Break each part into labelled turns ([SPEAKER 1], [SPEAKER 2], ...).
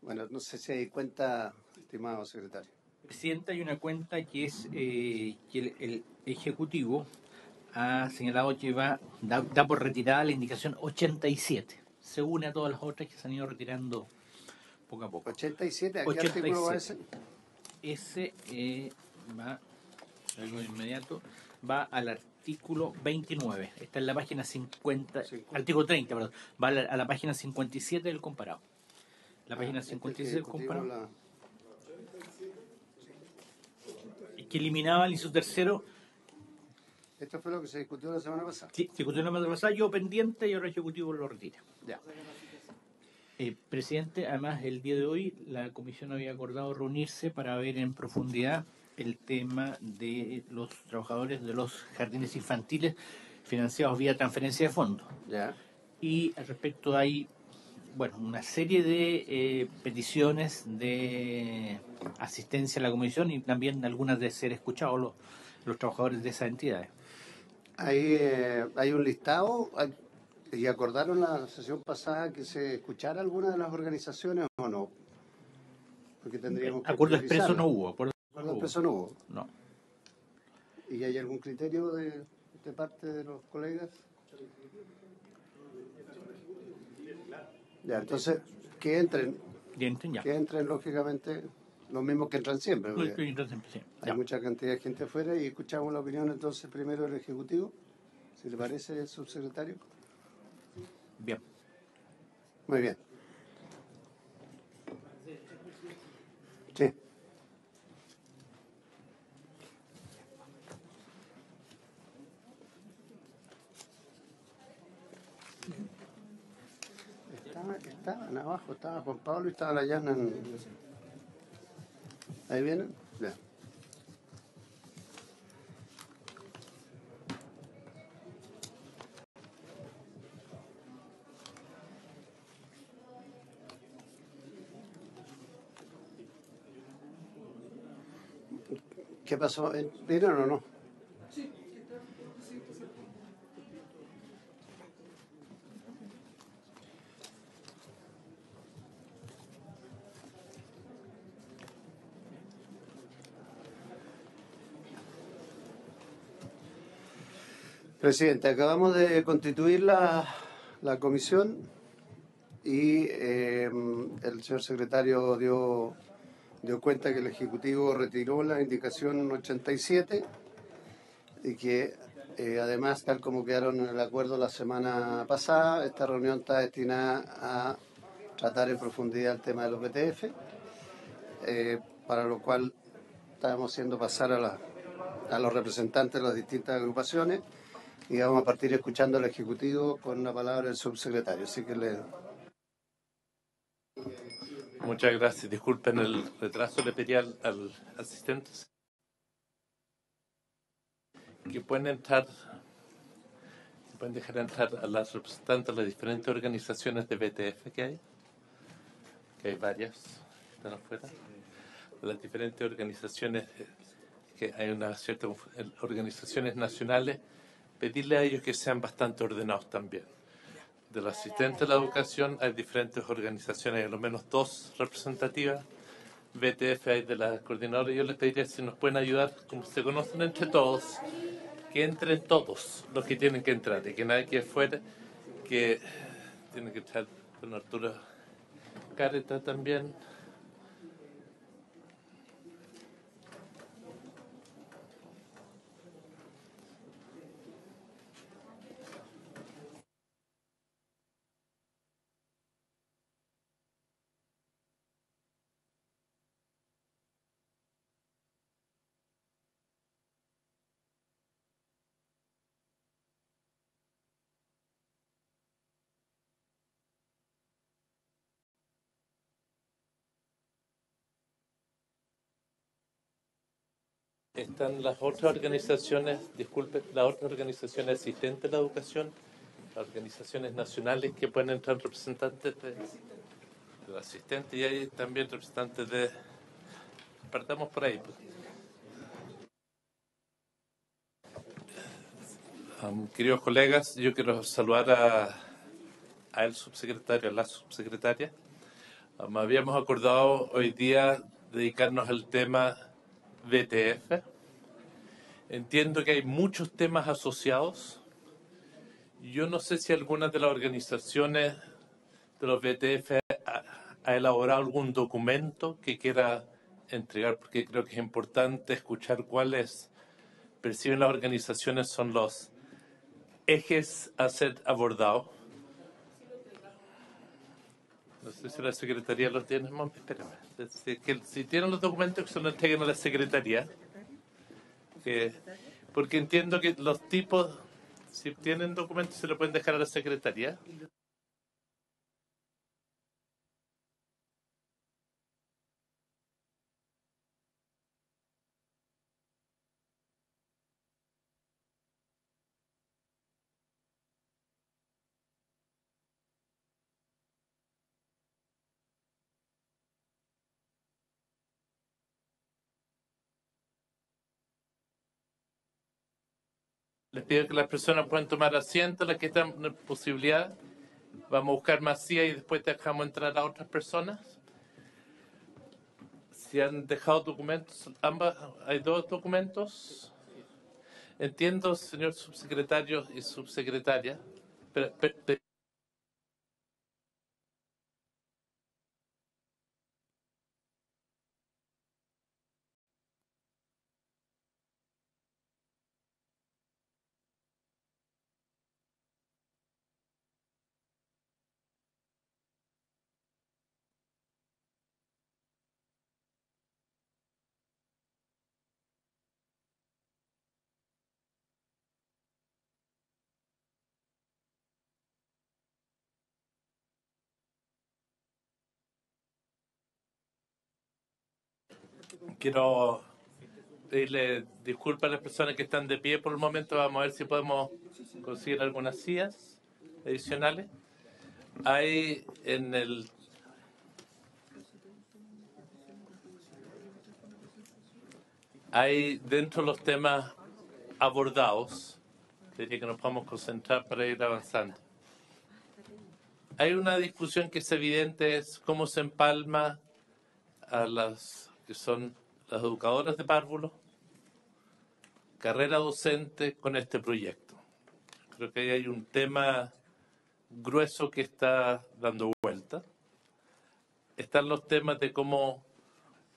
[SPEAKER 1] Bueno, no sé si hay cuenta, estimado secretario.
[SPEAKER 2] Presidente, hay una cuenta que es que el Ejecutivo ha señalado que da por retirada la indicación 87. Se une a todas las otras que se han ido retirando poco a poco.
[SPEAKER 1] 87, ¿a qué artículo va ese?
[SPEAKER 2] Ese va, algo de inmediato, va al artículo 29. Está en la página 50, artículo 30, perdón. Va a la página 57 del comparado. La página 57 del comparado. Que eliminaba el inciso tercero.
[SPEAKER 1] Esto fue lo que se discutió la semana pasada.
[SPEAKER 2] Sí, se discutió la semana pasada, yo pendiente y ahora el Ejecutivo lo retira.
[SPEAKER 1] Ya.
[SPEAKER 2] Presidente, además el día de hoy la comisión había acordado reunirse para ver en profundidad el tema de los trabajadores de los jardines infantiles financiados vía transferencia de fondos.
[SPEAKER 1] Ya.
[SPEAKER 2] Y al respecto hay una serie de peticiones de asistencia a la comisión y también algunas de ser escuchados los trabajadores de esas entidades.
[SPEAKER 1] Hay un listado y acordaron la sesión pasada que se escuchara alguna de las organizaciones o no. Porque tendríamos que
[SPEAKER 2] acuerdo expreso no hubo.
[SPEAKER 1] Acuerdo expreso no hubo.
[SPEAKER 2] No.
[SPEAKER 1] ¿Y hay algún criterio de parte de los colegas? Ya, entonces, que entren. Que entren, lógicamente, los mismos que entran siempre. Hay mucha cantidad de gente afuera y escuchamos la opinión entonces primero del Ejecutivo, si le parece, el subsecretario.
[SPEAKER 2] Bien.
[SPEAKER 1] Muy bien. Sí. Estaban abajo, estaba Juan Pablo y estaba la Llana. ¿Ahí vienen? Ya. ¿Qué pasó? ¿Vieron o no? Sí. Presidente, acabamos de constituir la comisión y el señor secretario dio cuenta que el Ejecutivo retiró la indicación 87 y que además, tal como quedaron en el acuerdo la semana pasada, esta reunión está destinada a tratar en profundidad el tema de los BTF, para lo cual estamos haciendo pasar a los representantes de las distintas agrupaciones y vamos a partir escuchando al Ejecutivo con la palabra del subsecretario. Así que
[SPEAKER 3] Muchas gracias. Disculpen el retraso. Le pedí al asistente que pueden dejar entrar a las representantes de las diferentes organizaciones de BTF que hay varias, están afuera, de las diferentes organizaciones, que hay una cierta organizaciones nacionales, pedirle a ellos que sean bastante ordenados también. De los asistentes de la educación hay diferentes organizaciones, hay al menos 2 representativas. BTF hay de la coordinadora. Yo les pediría si nos pueden ayudar, como se conocen entre todos, que entren todos los que tienen que entrar y que nadie quede fuera, que tiene que estar con Arturo Careta también. Están las otras organizaciones, las otras organizaciones asistentes a la educación, las organizaciones nacionales que pueden entrar representantes de asistentes y hay también representantes de... Partamos por ahí. Queridos colegas, yo quiero saludar al subsecretario, a la subsecretaria, Habíamos acordado hoy día dedicarnos al tema VTF. Entiendo que hay muchos temas asociados. Yo no sé si alguna de las organizaciones de los VTF ha elaborado algún documento que quiera entregar, porque creo que es importante escuchar cuáles perciben las organizaciones son los ejes a ser abordados. No sé si la Secretaría los tiene. Espérame. Si tienen los documentos, que se los entreguen a la Secretaría. Porque entiendo que los tipos, si tienen documentos, se lo pueden dejar a la Secretaría. Les pido que las personas puedan tomar asiento, las que están en posibilidad. Vamos a buscar más sillas y después dejamos entrar a otras personas. Si han dejado documentos, ambas, hay 2 documentos. Entiendo, señor subsecretario y subsecretaria. Quiero pedirle disculpas a las personas que están de pie por el momento. Vamos a ver si podemos conseguir algunas sillas adicionales. Hay dentro de los temas abordados, diría que nos podemos concentrar para ir avanzando. Hay una discusión que es evidente, es cómo se empalma a las que son las educadoras de párvulos, carrera docente con este proyecto. Creo que ahí hay un tema grueso que está dando vuelta. Están los temas de cómo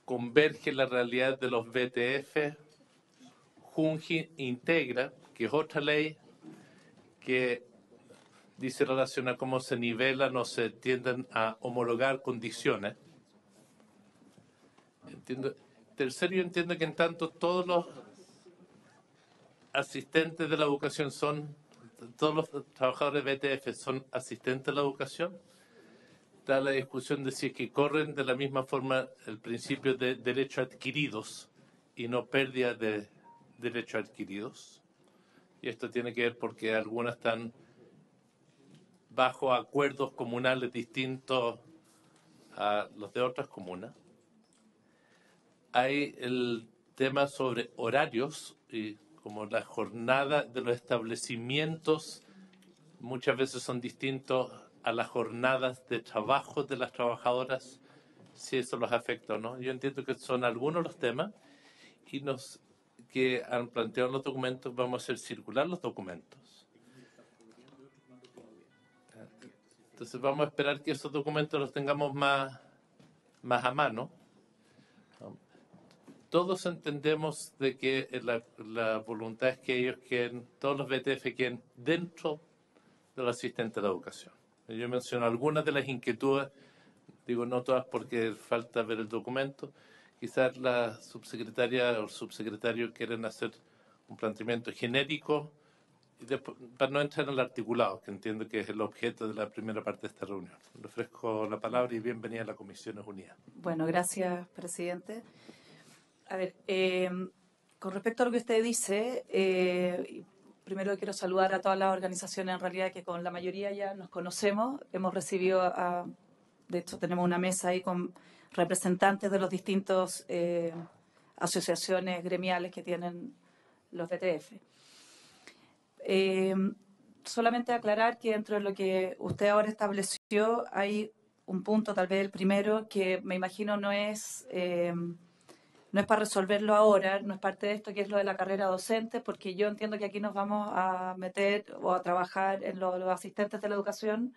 [SPEAKER 3] converge la realidad de los VTF, Junji integra, que es otra ley que dice relacionar cómo se nivelan o se tienden a homologar condiciones. Tercero, yo entiendo que en tanto todos los asistentes de la educación todos los trabajadores de VTF son asistentes de la educación. Está la discusión de si es que corren de la misma forma el principio de derechos adquiridos y no pérdida de derechos adquiridos. Y esto tiene que ver porque algunas están bajo acuerdos comunales distintos a los de otras comunas. Hay el tema sobre horarios y como la jornada de los establecimientos muchas veces son distintos a las jornadas de trabajo de las trabajadoras, si eso los afecta o no. Yo entiendo que son algunos los temas y que han planteado los documentos, vamos a hacer circular los documentos. Entonces vamos a esperar que esos documentos los tengamos más a mano. Todos entendemos de que la voluntad es que ellos queden, todos los VTF queden dentro del asistente de la educación. Yo menciono algunas de las inquietudes, digo no todas porque falta ver el documento. Quizás la subsecretaria o el subsecretario quieren hacer un planteamiento genérico y después, para no entrar en el articulado, que entiendo que es el objeto de la primera parte de esta reunión. Le ofrezco la palabra y bienvenida a la Comisiones Unidas.
[SPEAKER 4] Bueno, gracias, presidente. A ver, con respecto a lo que usted dice, primero quiero saludar a todas las organizaciones en realidad que con la mayoría ya nos conocemos. Hemos recibido, de hecho tenemos una mesa ahí con representantes de los distintos asociaciones gremiales que tienen los VTF. Solamente aclarar que dentro de lo que usted ahora estableció hay un punto, tal vez el primero, que me imagino no es para resolverlo ahora, no es parte de esto, que es lo de la carrera docente, porque yo entiendo que aquí nos vamos a meter o a trabajar en los asistentes de la educación,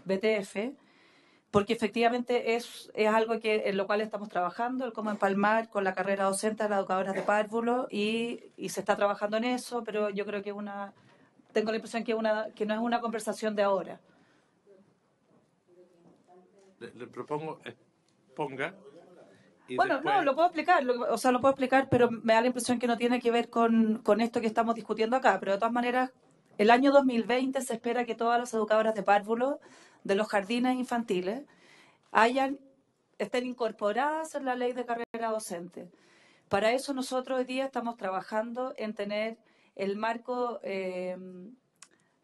[SPEAKER 4] BTF, porque efectivamente es algo en lo cual estamos trabajando, el cómo empalmar con la carrera docente de las educadoras de párvulo, y se está trabajando en eso, pero yo creo que tengo la impresión que no es una conversación de ahora.
[SPEAKER 3] Le propongo, ponga. Y
[SPEAKER 4] bueno,
[SPEAKER 3] después...
[SPEAKER 4] no, lo puedo explicar, lo puedo explicar, pero me da la impresión que no tiene que ver con esto que estamos discutiendo acá. Pero de todas maneras, el año 2020 se espera que todas las educadoras de párvulo de los jardines infantiles estén incorporadas en la ley de carrera docente. Para eso nosotros hoy día estamos trabajando en tener el marco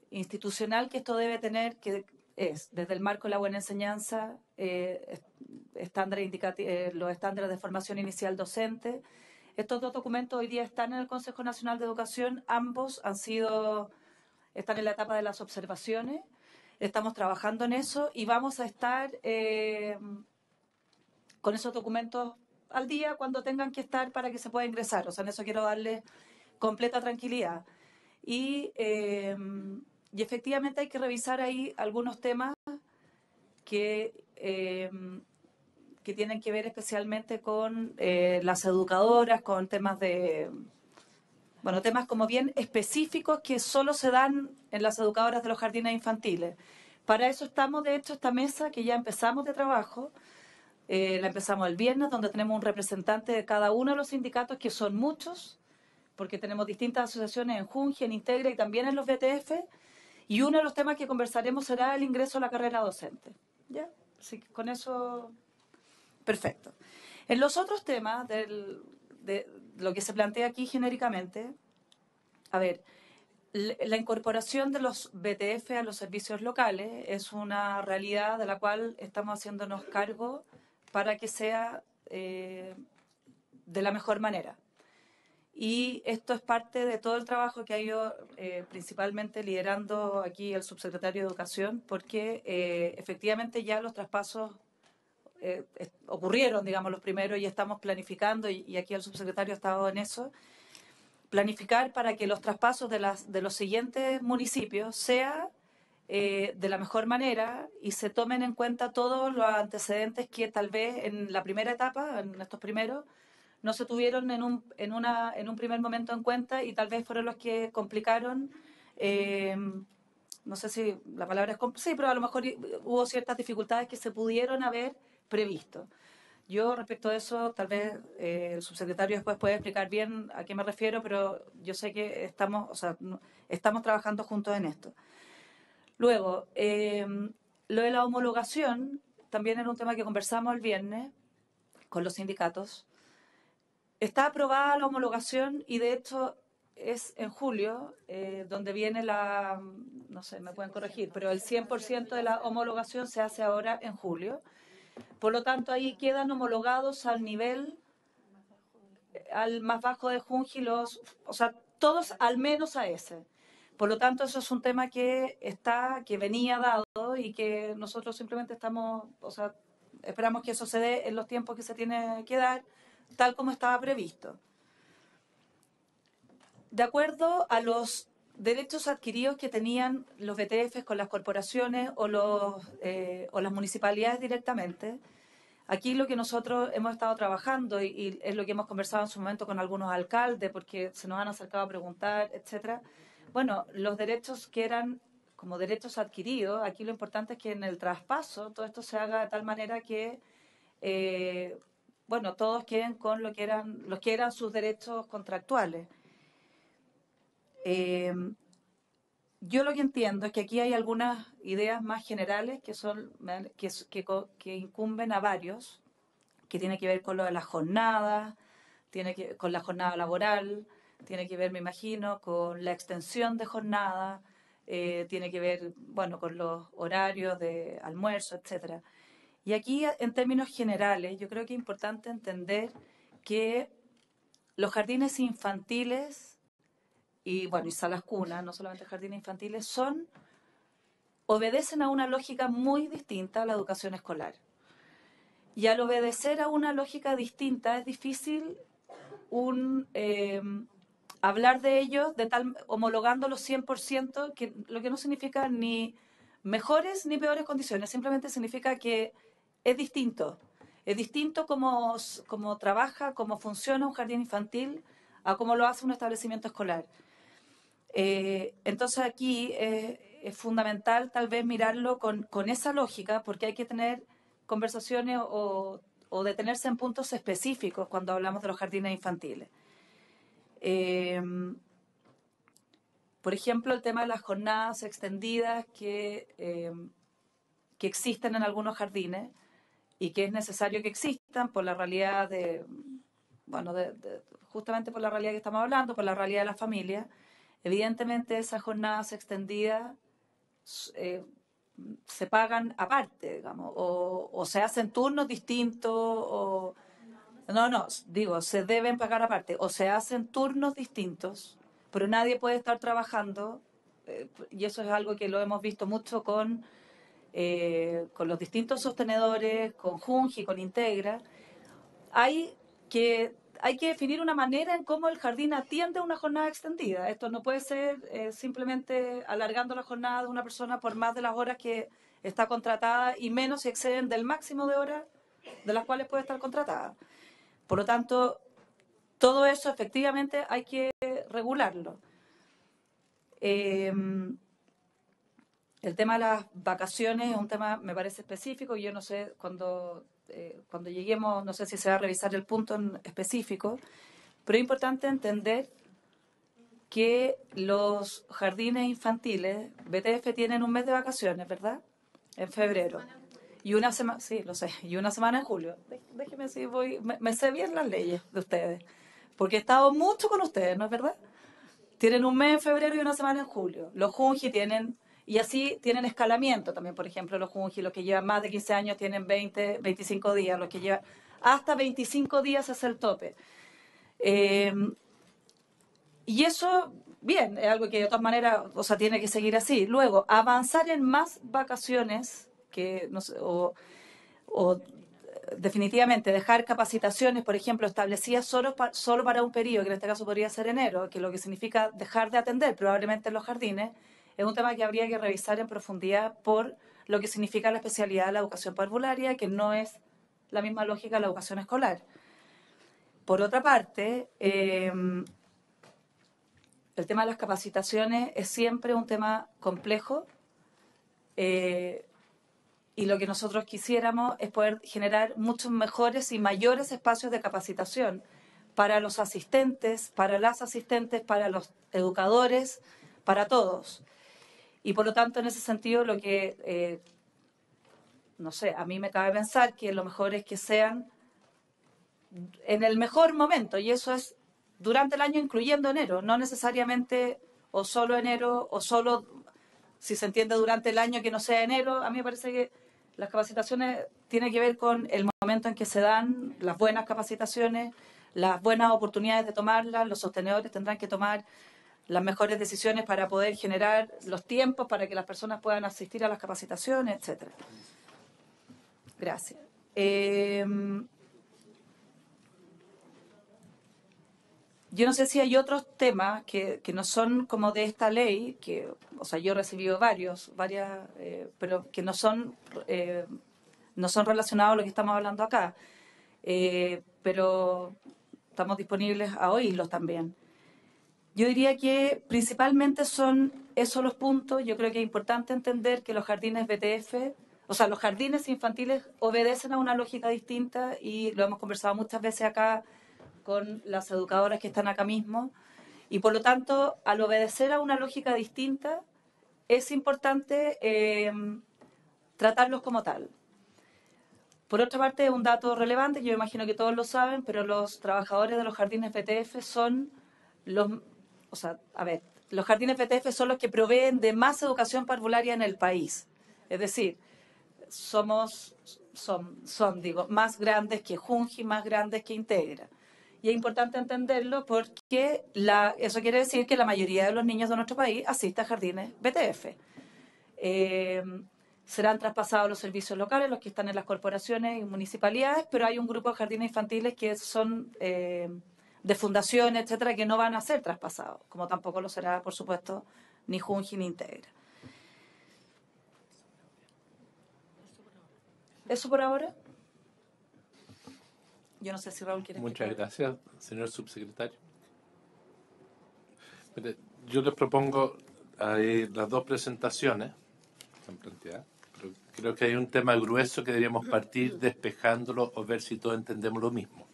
[SPEAKER 4] institucional que esto debe tener, que es desde el marco de la buena enseñanza, los estándares de formación inicial docente. Estos dos documentos hoy día están en el Consejo Nacional de Educación, ambos están en la etapa de las observaciones, estamos trabajando en eso y vamos a estar con esos documentos al día cuando tengan que estar para que se pueda ingresar. O sea, en eso quiero darle completa tranquilidad. Y efectivamente hay que revisar ahí algunos temas que tienen que ver especialmente con las educadoras, con temas temas como bien específicos que solo se dan en las educadoras de los jardines infantiles. Para eso estamos, de hecho, esta mesa que ya empezamos de trabajo, la empezamos el viernes, donde tenemos un representante de cada uno de los sindicatos, que son muchos, porque tenemos distintas asociaciones en Junji, en Integra y también en los BTF, y uno de los temas que conversaremos será el ingreso a la carrera docente. ¿Ya? Así que con eso, perfecto. En los otros temas de lo que se plantea aquí genéricamente, a ver, la incorporación de los BTF a los servicios locales es una realidad de la cual estamos haciéndonos cargo para que sea de la mejor manera. Y esto es parte de todo el trabajo que ha ido principalmente liderando aquí el subsecretario de Educación, porque efectivamente ya los traspasos ocurrieron, digamos, los primeros, y estamos planificando, y aquí el subsecretario ha estado en eso, planificar para que los traspasos de los siguientes municipios sea de la mejor manera y se tomen en cuenta todos los antecedentes que tal vez en la primera etapa, en estos primeros, no se tuvieron en un primer momento en cuenta, y tal vez fueron los que complicaron, no sé si la palabra es sí, pero a lo mejor hubo ciertas dificultades que se pudieron haber previsto. Yo respecto a eso, tal vez el subsecretario después puede explicar bien a qué me refiero, pero yo sé que estamos trabajando juntos en esto. Luego, lo de la homologación también era un tema que conversamos el viernes con los sindicatos. Está aprobada la homologación y de hecho es en julio donde viene no sé, me pueden corregir, pero el 100% de la homologación se hace ahora en julio. Por lo tanto, ahí quedan homologados al más bajo de Junji, todos al menos a ese. Por lo tanto, eso es un tema que venía dado y que nosotros simplemente esperamos que eso se dé en los tiempos que se tiene que dar, tal como estaba previsto. De acuerdo a los derechos adquiridos que tenían los BTF con las corporaciones o las municipalidades directamente, aquí lo que nosotros hemos estado trabajando, y es lo que hemos conversado en su momento con algunos alcaldes, porque se nos han acercado a preguntar, etcétera. Bueno, los derechos que eran como derechos adquiridos, aquí lo importante es que en el traspaso todo esto se haga de tal manera que todos queden con los que eran sus derechos contractuales. Yo lo que entiendo es que aquí hay algunas ideas más generales que incumben a varios, que tiene que ver con lo de la jornada, con la jornada laboral, tiene que ver, me imagino, con la extensión de jornada, tiene que ver, con los horarios de almuerzo, etcétera. Y aquí, en términos generales, yo creo que es importante entender que los jardines infantiles y salas cunas, no solamente jardines infantiles, son obedecen a una lógica muy distinta a la educación escolar. Y al obedecer a una lógica distinta es difícil hablar de ellos homologándolos 100%, lo que no significa ni mejores ni peores condiciones, simplemente significa que es distinto. Es distinto cómo trabaja, cómo funciona un jardín infantil a cómo lo hace un establecimiento escolar. Entonces aquí es fundamental tal vez mirarlo con esa lógica, porque hay que tener conversaciones o detenerse en puntos específicos cuando hablamos de los jardines infantiles. Por ejemplo, el tema de las jornadas extendidas que existen en algunos jardines y que es necesario que existan por la realidad justamente por la realidad que estamos hablando, por la realidad de la familia. Evidentemente esas jornadas extendidas se pagan aparte, digamos, o se hacen turnos distintos, se deben pagar aparte, o se hacen turnos distintos, pero nadie puede estar trabajando, y eso es algo que lo hemos visto mucho con los distintos sostenedores, con Junji, con Integra. Hay que definir una manera en cómo el jardín atiende una jornada extendida. Esto no puede ser simplemente alargando la jornada de una persona por más de las horas que está contratada y menos si exceden del máximo de horas de las cuales puede estar contratada. Por lo tanto, todo eso efectivamente hay que regularlo. El tema de las vacaciones es un tema, me parece específico. Yo no sé, cuando lleguemos, no sé si se va a revisar el punto en específico, pero es importante entender que los jardines infantiles, BTF, tienen un mes de vacaciones, ¿verdad? En febrero. Y una semana, sí, lo sé, y una semana en julio. Déjeme si me sé bien las leyes de ustedes, porque he estado mucho con ustedes, ¿no es verdad? Tienen un mes en febrero y una semana en julio. Los Junji tienen, y así tienen escalamiento también, por ejemplo, los Junji, los que llevan más de 15 años tienen 20, 25 días, los que llevan hasta 25 días es el tope. Y eso, bien, es algo que de todas maneras, tiene que seguir así. Luego, avanzar en más vacaciones, que no sé, o definitivamente dejar capacitaciones, por ejemplo, establecidas solo para un periodo, que en este caso podría ser enero, que lo que significa dejar de atender probablemente en los jardines, es un tema que habría que revisar en profundidad por lo que significa la especialidad de la educación parvularia, que no es la misma lógica de la educación escolar. Por otra parte, el tema de las capacitaciones es siempre un tema complejo, y lo que nosotros quisiéramos es poder generar muchos mejores y mayores espacios de capacitación para los asistentes, para las asistentes, para los educadores, para todos. Y por lo tanto, en ese sentido, lo que, a mí me cabe pensar que lo mejor es que sean en el mejor momento, y eso es durante el año, incluyendo enero, no necesariamente o solo enero, o solo, si se entiende, durante el año que no sea enero. A mí me parece que las capacitaciones tienen que ver con el momento en que se dan las buenas capacitaciones, las buenas oportunidades de tomarlas. Los sostenedores tendrán que tomar las mejores decisiones para poder generar los tiempos para que las personas puedan asistir a las capacitaciones, etcétera. Gracias. Yo no sé si hay otros temas que no son como de esta ley, yo he recibido varias, pero que no son relacionados a lo que estamos hablando acá. Pero estamos disponibles a oírlos también. Yo diría que principalmente son esos los puntos. Yo creo que es importante entender que los jardines BTF, los jardines infantiles obedecen a una lógica distinta, y lo hemos conversado muchas veces acá con las educadoras que están acá mismo, y por lo tanto, al obedecer a una lógica distinta, es importante tratarlos como tal. Por otra parte, un dato relevante, yo imagino que todos lo saben, pero los trabajadores de los jardines BTF son los jardines BTF son los que proveen de más educación parvularia en el país. Es decir, son más grandes que Junji, más grandes que Integra. Y es importante entenderlo porque eso quiere decir que la mayoría de los niños de nuestro país asiste a jardines BTF. serán traspasados los servicios locales, los que están en las corporaciones y municipalidades, pero hay un grupo de jardines infantiles que son de fundaciones, etcétera, que no van a ser traspasados, como tampoco lo será, por supuesto, ni Junji ni Integra. ¿Eso por ahora? Yo no sé si Raúl quiere
[SPEAKER 3] Muchas
[SPEAKER 4] explicar.
[SPEAKER 3] gracias, señor subsecretario. Mire, yo les propongo ahí las dos presentaciones que están planteadas, pero creo que hay un tema grueso que deberíamos partir despejándolo o ver si todos entendemos lo mismo.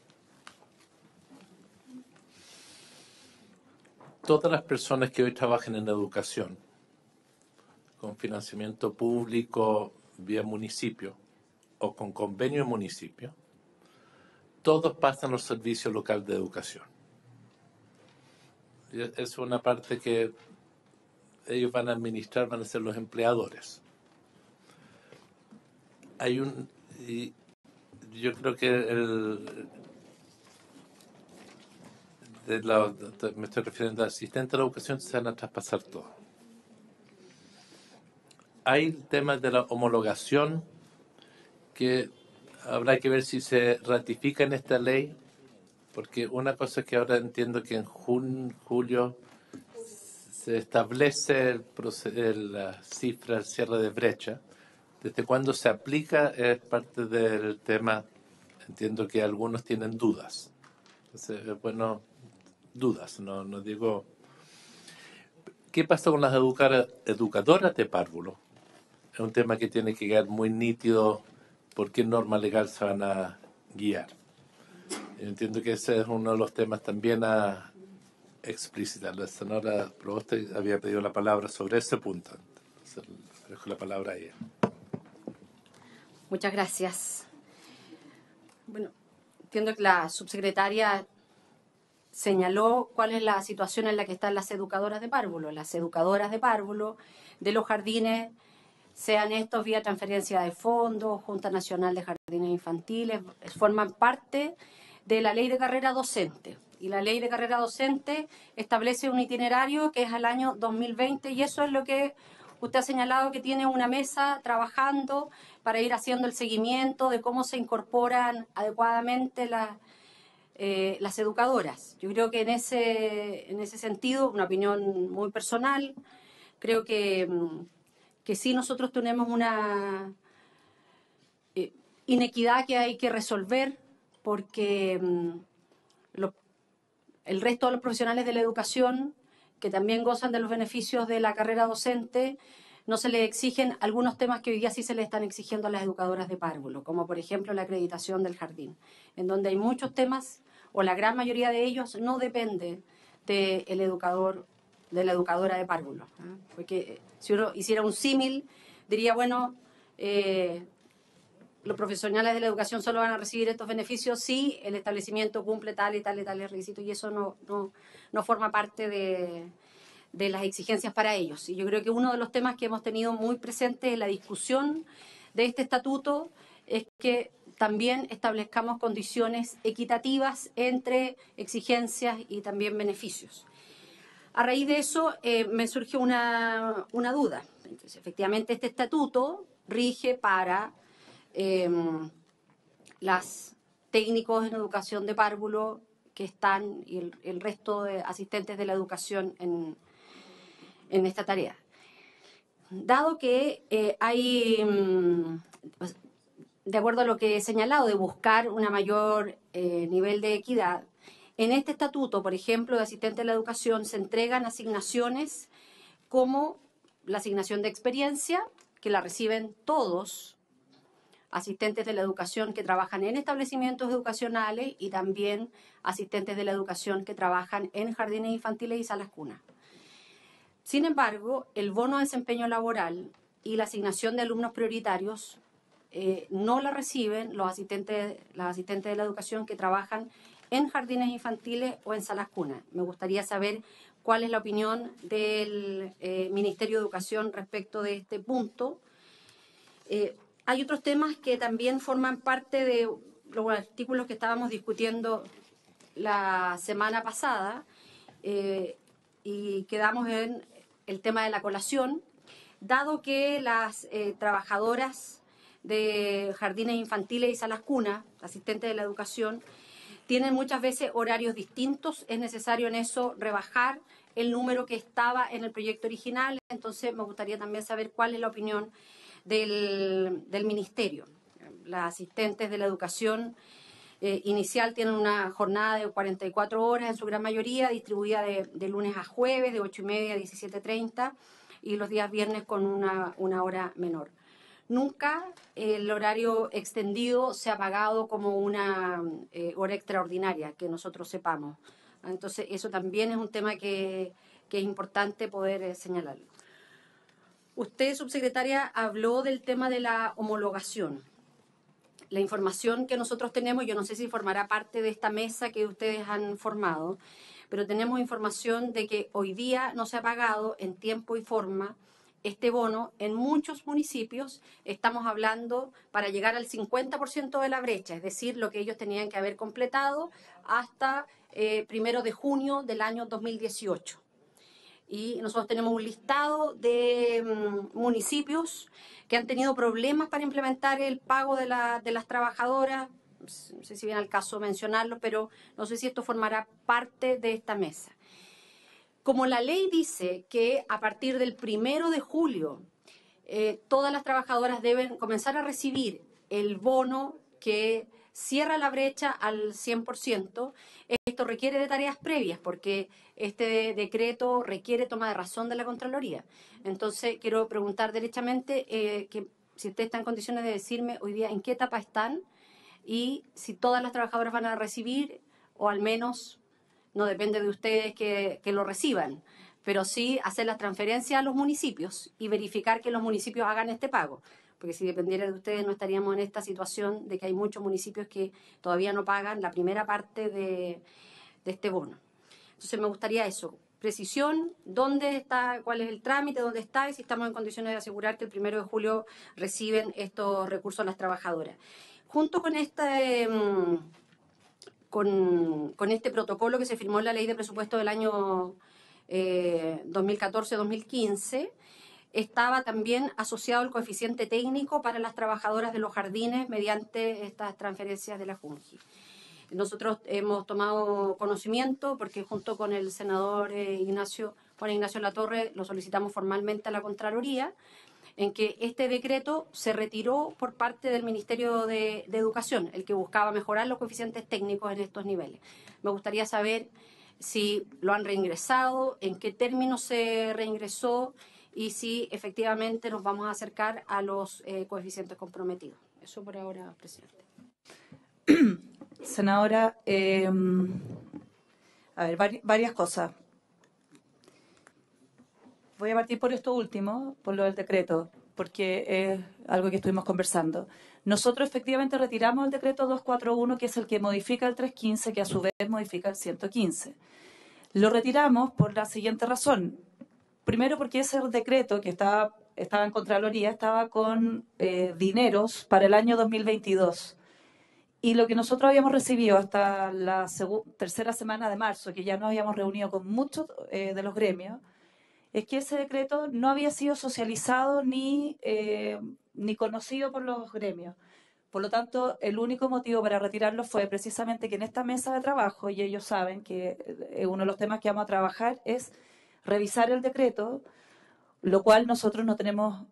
[SPEAKER 3] Todas las personas que hoy trabajan en educación, con financiamiento público vía municipio o con convenio de municipio, todos pasan los servicios locales de educación. Y es una parte que ellos van a administrar, van a ser los empleadores. Y yo creo que me estoy refiriendo al asistente de la educación, se van a traspasar todos. Hay temas de la homologación que habrá que ver si se ratifica en esta ley, porque una cosa es que ahora entiendo que en julio se establece la cifra, el cierre de brecha. Desde cuándo se aplica es parte del tema. Entiendo que algunos tienen dudas. Entonces, bueno, dudas, no digo. ¿Qué pasa con las educadoras de párvulo? Es un tema que tiene que quedar muy nítido por qué norma legal se van a guiar. Entiendo que ese es uno de los temas también a explicitar. La señora Proboste había pedido la palabra sobre ese punto. Entonces, dejo la palabra a ella.
[SPEAKER 5] Muchas gracias. Bueno, entiendo que la subsecretaria señaló cuál es la situación en la que están las educadoras de párvulo. Las educadoras de párvulo de los jardines, sean estos vía transferencia de fondos, Junta Nacional de Jardines Infantiles, forman parte de la ley de carrera docente. Y la ley de carrera docente establece un itinerario que es al año 2020 y eso es lo que usted ha señalado, que tiene una mesa trabajando para ir haciendo el seguimiento de cómo se incorporan adecuadamente las educadoras. Yo creo que en ese sentido, una opinión muy personal, creo que sí nosotros tenemos una inequidad que hay que resolver porque el resto de los profesionales de la educación que también gozan de los beneficios de la carrera docente, no se les exigen algunos temas que hoy día sí se les están exigiendo a las educadoras de párvulo, como por ejemplo la acreditación del jardín, en donde hay muchos temas, o la gran mayoría de ellos, no depende del educador, de la educadora de párvulo. Porque si uno hiciera un símil, diría, bueno, los profesionales de la educación solo van a recibir estos beneficios si el establecimiento cumple tal y tales requisitos, y eso no forma parte de las exigencias para ellos. Y yo creo que uno de los temas que hemos tenido muy presente en la discusión de este estatuto es que también establezcamos condiciones equitativas entre exigencias y también beneficios. A raíz de eso me surge una duda. Entonces, efectivamente, este estatuto rige para las técnicos en educación de párvulo que están y el resto de asistentes de la educación en esta tarea. Dado que hay, de acuerdo a lo que he señalado, de buscar un mayor nivel de equidad, en este estatuto, por ejemplo, de asistente de la educación, se entregan asignaciones como la asignación de experiencia, que la reciben todos asistentes de la educación que trabajan en establecimientos educacionales y también asistentes de la educación que trabajan en jardines infantiles y salas cunas. Sin embargo, el bono de desempeño laboral y la asignación de alumnos prioritarios no la reciben las asistentes de la educación que trabajan en jardines infantiles o en salas cunas. Me gustaría saber cuál es la opinión del Ministerio de Educación respecto de este punto. Hay otros temas que también forman parte de los artículos que estábamos discutiendo la semana pasada y quedamos en el tema de la colación. dado que las trabajadoras de jardines infantiles y salas cunas, asistentes de la educación, tienen muchas veces horarios distintos, es necesario en eso rebajar el número que estaba en el proyecto original. Entonces me gustaría también saber cuál es la opinión del Ministerio. Las asistentes de la educación inicial tienen una jornada de 44 horas en su gran mayoría, distribuida de lunes a jueves, de 8:30 a 17:30, y los días viernes con una hora menor. Nunca el horario extendido se ha pagado como una hora extraordinaria, que nosotros sepamos. Entonces, eso también es un tema que es importante poder señalarlo. Usted, subsecretaria, habló del tema de la homologación. La información que nosotros tenemos, yo no sé si formará parte de esta mesa que ustedes han formado, pero tenemos información de que hoy día no se ha pagado en tiempo y forma este bono en muchos municipios. Estamos hablando para llegar al 50% de la brecha, es decir, lo que ellos tenían que haber completado hasta 1 de junio del año 2018. Y nosotros tenemos un listado de municipios que han tenido problemas para implementar el pago de las trabajadoras. No sé si viene al caso mencionarlo, pero no sé si esto formará parte de esta mesa. Como la ley dice que a partir del 1 de julio todas las trabajadoras deben comenzar a recibir el bono que cierra la brecha al 100%, esto requiere de tareas previas porque este decreto requiere toma de razón de la Contraloría. Entonces, quiero preguntar derechamente que si usted está en condiciones de decirme hoy día en qué etapa están y si todas las trabajadoras van a recibir, o al menos, no depende de ustedes que lo reciban, pero sí hacer las transferencias a los municipios y verificar que los municipios hagan este pago. Porque si dependiera de ustedes no estaríamos en esta situación de que hay muchos municipios que todavía no pagan la primera parte de este bono. Entonces me gustaría eso, precisión, dónde está, cuál es el trámite, dónde está y si estamos en condiciones de asegurar que el 1 de julio reciben estos recursos las trabajadoras. Junto con con este protocolo que se firmó en la Ley de Presupuesto del año 2014-2015, estaba también asociado el coeficiente técnico para las trabajadoras de los jardines mediante estas transferencias de la Junji. Nosotros hemos tomado conocimiento porque junto con el senador Juan Ignacio Latorre lo solicitamos formalmente a la Contraloría, en que este decreto se retiró por parte del Ministerio de Educación, el que buscaba mejorar los coeficientes técnicos en estos niveles. Me gustaría saber si lo han reingresado, en qué términos se reingresó y si efectivamente nos vamos a acercar a los coeficientes comprometidos. Eso por ahora, presidente.
[SPEAKER 4] Senadora, a ver, varias cosas. Voy a partir por esto último, por lo del decreto, porque es algo que estuvimos conversando. Nosotros efectivamente retiramos el decreto 241, que es el que modifica el 315, que a su vez modifica el 115. Lo retiramos por la siguiente razón. Primero, porque ese decreto que estaba en Contraloría estaba con dineros para el año 2022. Y lo que nosotros habíamos recibido hasta la tercera semana de marzo, que ya nos habíamos reunido con muchos de los gremios, es que ese decreto no había sido socializado ni conocido por los gremios. Por lo tanto, el único motivo para retirarlo fue precisamente que en esta mesa de trabajo, y ellos saben que uno de los temas que vamos a trabajar es revisar el decreto, lo cual nosotros no tenemos,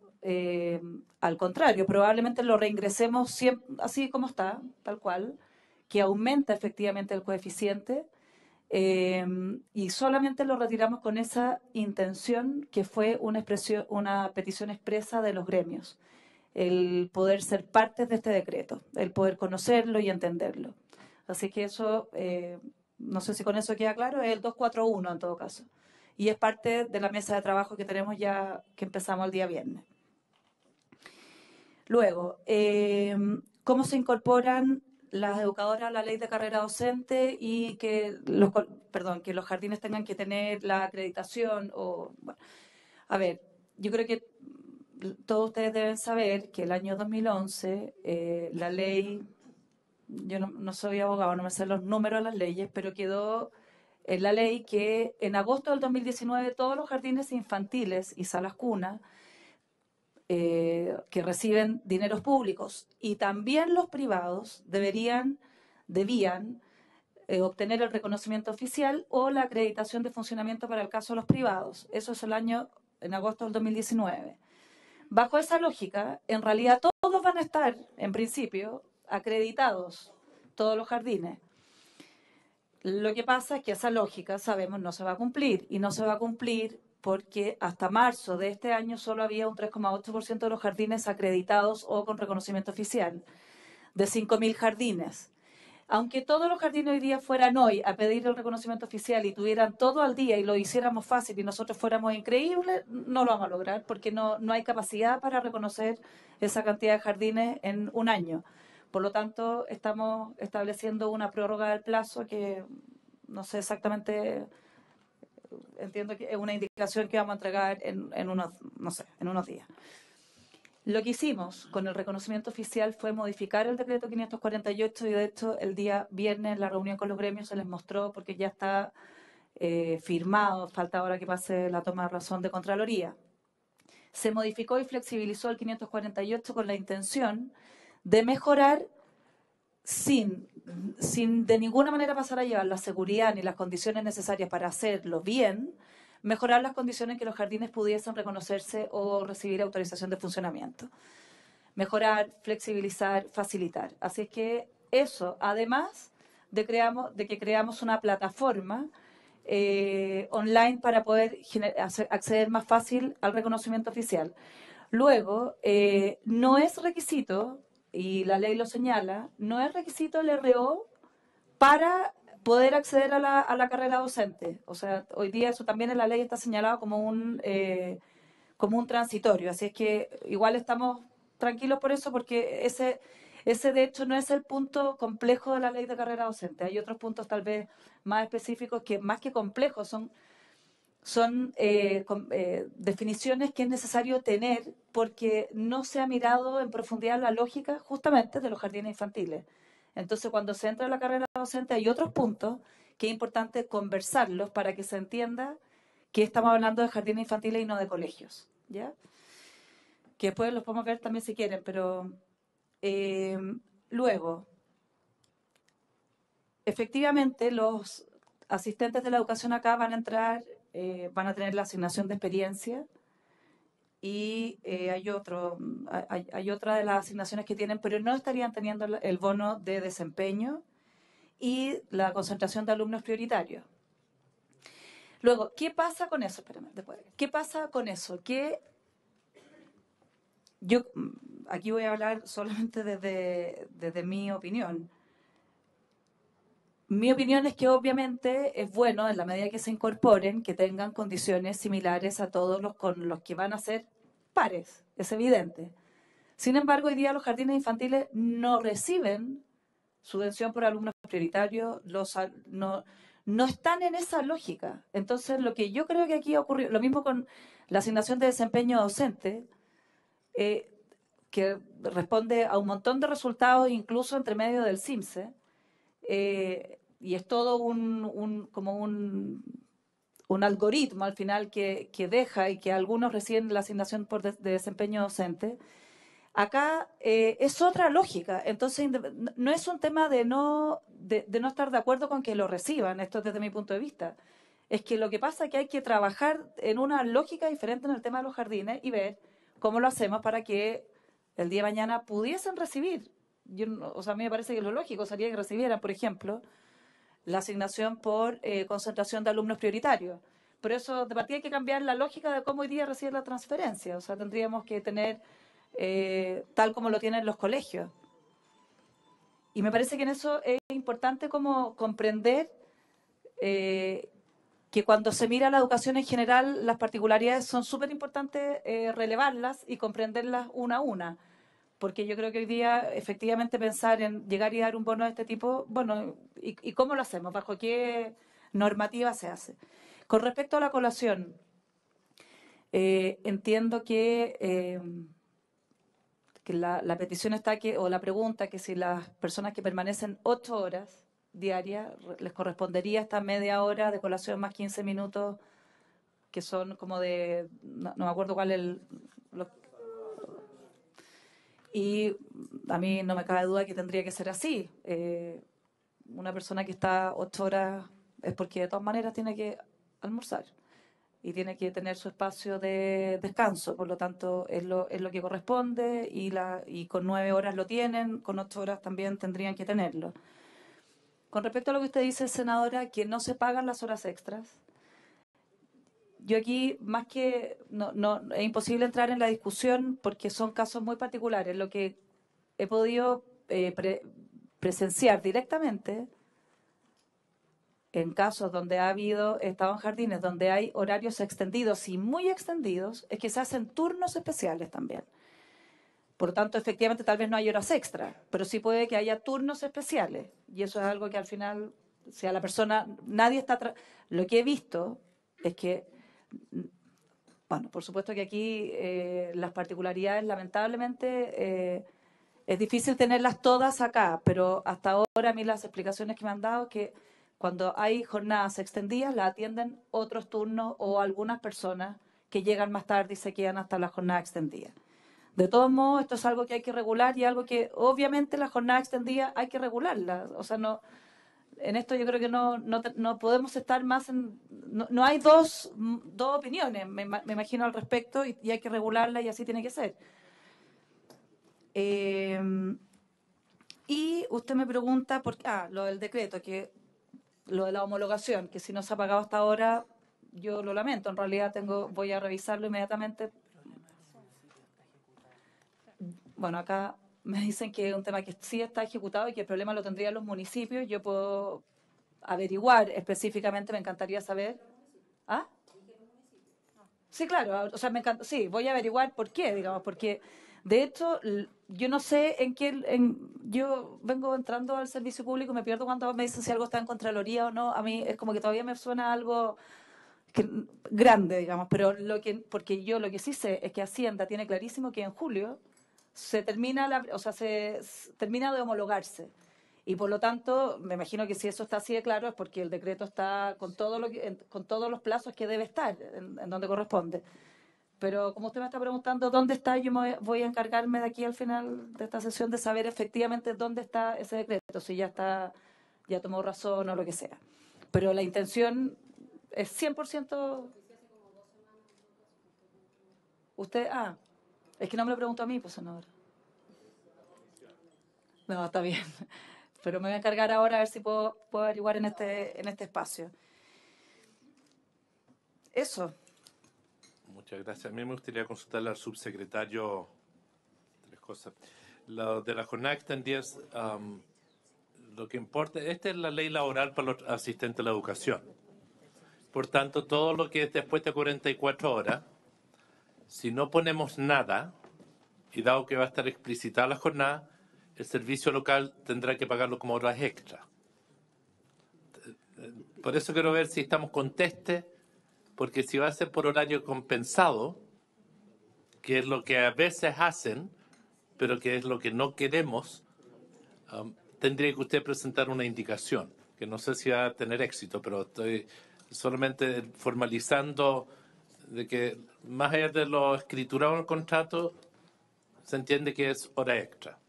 [SPEAKER 4] al contrario, probablemente lo reingresemos siempre, así como está, tal cual, que aumenta efectivamente el coeficiente, y solamente lo retiramos con esa intención que fue una petición expresa de los gremios, el poder ser parte de este decreto, el poder conocerlo y entenderlo. Así que eso, no sé si con eso queda claro, es el 241 en todo caso. Y es parte de la mesa de trabajo que tenemos ya, que empezamos el día viernes. Luego, ¿cómo se incorporan las educadoras a la ley de carrera docente y que los jardines tengan que tener la acreditación? A ver, yo creo que todos ustedes deben saber que el año 2011, la ley, yo no soy abogado, no me sé los números de las leyes, pero quedó en la ley que en agosto del 2019 todos los jardines infantiles y salas cunas que reciben dineros públicos, y también los privados debían obtener el reconocimiento oficial o la acreditación de funcionamiento para el caso de los privados. Eso es en agosto del 2019. Bajo esa lógica, en realidad todos van a estar, en principio, acreditados, todos los jardines. Lo que pasa es que esa lógica, sabemos, no se va a cumplir, y no se va a cumplir porque hasta marzo de este año solo había un 3,8% de los jardines acreditados o con reconocimiento oficial, de 5.000 jardines. Aunque todos los jardines hoy día fueran hoy a pedir el reconocimiento oficial y tuvieran todo al día y lo hiciéramos fácil y nosotros fuéramos increíbles, no lo vamos a lograr porque no hay capacidad para reconocer esa cantidad de jardines en un año. Por lo tanto, estamos estableciendo una prórroga del plazo que no sé exactamente, entiendo que es una indicación que vamos a entregar en unos días. Lo que hicimos con el reconocimiento oficial fue modificar el decreto 548 y de hecho el día viernes en la reunión con los gremios se les mostró porque ya está firmado, falta ahora que pase la toma de razón de Contraloría. Se modificó y flexibilizó el 548 con la intención de mejorar sin de ninguna manera pasar a llevar la seguridad ni las condiciones necesarias para hacerlo bien, mejorar las condiciones en que los jardines pudiesen reconocerse o recibir autorización de funcionamiento. Mejorar, flexibilizar, facilitar. Así es que eso, además de que creamos una plataforma online para poder acceder más fácil al reconocimiento oficial. Luego, no es requisito, y la ley lo señala, no es requisito el RO para poder acceder a la carrera docente. O sea, hoy día eso también en la ley está señalado como un transitorio. Así es que igual estamos tranquilos por eso, porque ese de hecho no es el punto complejo de la ley de carrera docente. Hay otros puntos tal vez más específicos que más que complejos son definiciones que es necesario tener porque no se ha mirado en profundidad la lógica justamente de los jardines infantiles. Entonces, cuando se entra en la carrera docente hay otros puntos que es importante conversarlos para que se entienda que estamos hablando de jardines infantiles y no de colegios, ¿ya? Que después los podemos ver también si quieren, pero luego, efectivamente, los asistentes de la educación acá van a entrar, van a tener la asignación de experiencia y hay otra de las asignaciones que tienen, pero no estarían teniendo el bono de desempeño y la concentración de alumnos prioritarios. Luego, ¿qué pasa con eso? Espérame, después. ¿Qué pasa con eso? Que yo aquí voy a hablar solamente desde mi opinión. Mi opinión es que obviamente es bueno, en la medida que se incorporen, que tengan condiciones similares a todos con los que van a ser pares, es evidente. Sin embargo, hoy día los jardines infantiles no reciben subvención por alumnos prioritarios, no están en esa lógica. Entonces, lo que yo creo que aquí ha ocurrido, lo mismo con la asignación de desempeño docente, que responde a un montón de resultados, incluso entre medio del CIMSE, y es todo un algoritmo al final que deja y que algunos reciben la asignación de desempeño docente. Acá es otra lógica, entonces no es un tema de no estar de acuerdo con que lo reciban, esto desde mi punto de vista. Es que lo que pasa es que hay que trabajar en una lógica diferente en el tema de los jardines y ver cómo lo hacemos para que el día de mañana pudiesen recibir. A mí me parece que lo lógico sería que recibieran, por ejemplo, la asignación por concentración de alumnos prioritarios. Por eso, de partida hay que cambiar la lógica de cómo hoy día reciben la transferencia. O sea, tendríamos que tener tal como lo tienen los colegios. Y me parece que en eso es importante como comprender que cuando se mira la educación en general, las particularidades son súper importantes relevarlas y comprenderlas una a una. Porque yo creo que hoy día, efectivamente, pensar en llegar y dar un bono de este tipo, bueno, ¿y cómo lo hacemos? ¿Bajo qué normativa se hace? Con respecto a la colación, entiendo que la petición está o la pregunta, que si las personas que permanecen 8 horas diarias, les correspondería esta media hora de colación más 15 minutos, que son como no me acuerdo cuál es Y a mí no me cabe duda que tendría que ser así. Una persona que está 8 horas es porque de todas maneras tiene que almorzar y tiene que tener su espacio de descanso, por lo tanto es lo que corresponde y con 9 horas lo tienen, con 8 horas también tendrían que tenerlo. Con respecto a lo que usted dice, senadora, que no se pagan las horas extras, yo aquí más que es imposible entrar en la discusión porque son casos muy particulares. Lo que he podido presenciar directamente en casos donde ha habido estado en jardines, donde hay horarios extendidos y muy extendidos, es que se hacen turnos especiales también. Por lo tanto, efectivamente, tal vez no hay horas extra, pero sí puede que haya turnos especiales. Y eso es algo que al final, si a la persona, nadie está... Lo que he visto es que, bueno, por supuesto que aquí las particularidades, lamentablemente, es difícil tenerlas todas acá, pero hasta ahora a mí las explicaciones que me han dado es que cuando hay jornadas extendidas, la atienden otros turnos o algunas personas que llegan más tarde y se quedan hasta la jornada extendida. De todos modos, esto es algo que hay que regular y algo que obviamente la jornada extendida hay que regularla. O sea, no, en esto yo creo que no podemos estar más en... No hay dos opiniones, me imagino, al respecto y hay que regularla y así tiene que ser. Y usted me pregunta por lo del decreto, que lo de la homologación, que si no se ha pagado hasta ahora, yo lo lamento. En realidad voy a revisarlo inmediatamente. Bueno, acá me dicen que es un tema que sí está ejecutado y que el problema lo tendrían los municipios. Yo puedo averiguar específicamente, me encantaría saber. ¿Ah? Sí, claro, o sea, me encanta, sí, voy a averiguar por qué, digamos, porque de hecho yo no sé yo vengo entrando al servicio público y me pierdo cuando me dicen si algo está en Contraloría o no. A mí es como que todavía me suena algo grande, digamos, pero porque yo lo que sí sé es que Hacienda tiene clarísimo que en julio se termina se termina de homologarse. Y por lo tanto, me imagino que si eso está así de claro es porque el decreto está con con todos los plazos que debe estar en donde corresponde. Pero como usted me está preguntando dónde está, yo voy a encargarme de aquí al final de esta sesión de saber efectivamente dónde está ese decreto, si ya está, ya tomó razón o lo que sea. Pero la intención es 100%... Usted, es que no me lo preguntó a mí, pues, senadora. No, está bien. Pero me voy a encargar ahora a ver si puedo averiguar en este espacio. Eso.
[SPEAKER 3] Muchas gracias. A mí me gustaría consultarle al subsecretario 3 cosas. Lo de la jornada extendida, lo que importa, esta es la ley laboral para los asistentes de la educación. Por tanto, todo lo que es después de 44 horas, si no ponemos nada, y dado que va a estar explicitada la jornada, el servicio local tendrá que pagarlo como horas extra. Por eso quiero ver si estamos contestes, porque si va a ser por horario compensado, que es lo que a veces hacen, pero que es lo que no queremos, tendría que usted presentar una indicación, que no sé si va a tener éxito, pero estoy solamente formalizando de que más allá de lo escriturado en el contrato, se entiende que es hora extra.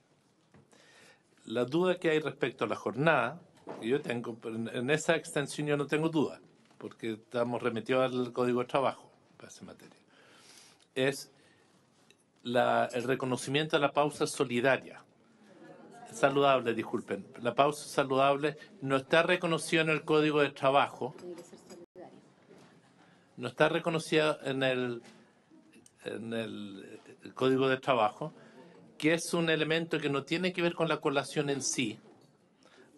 [SPEAKER 3] La duda que hay respecto a la jornada, que yo tengo, en esa extensión yo no tengo duda, porque estamos remitidos al Código de Trabajo para esa materia, es el reconocimiento de la pausa solidaria. Saludable, disculpen. La pausa saludable no está reconocida en el Código de Trabajo, no está reconocida en el Código de Trabajo, que es un elemento que no tiene que ver con la colación en sí,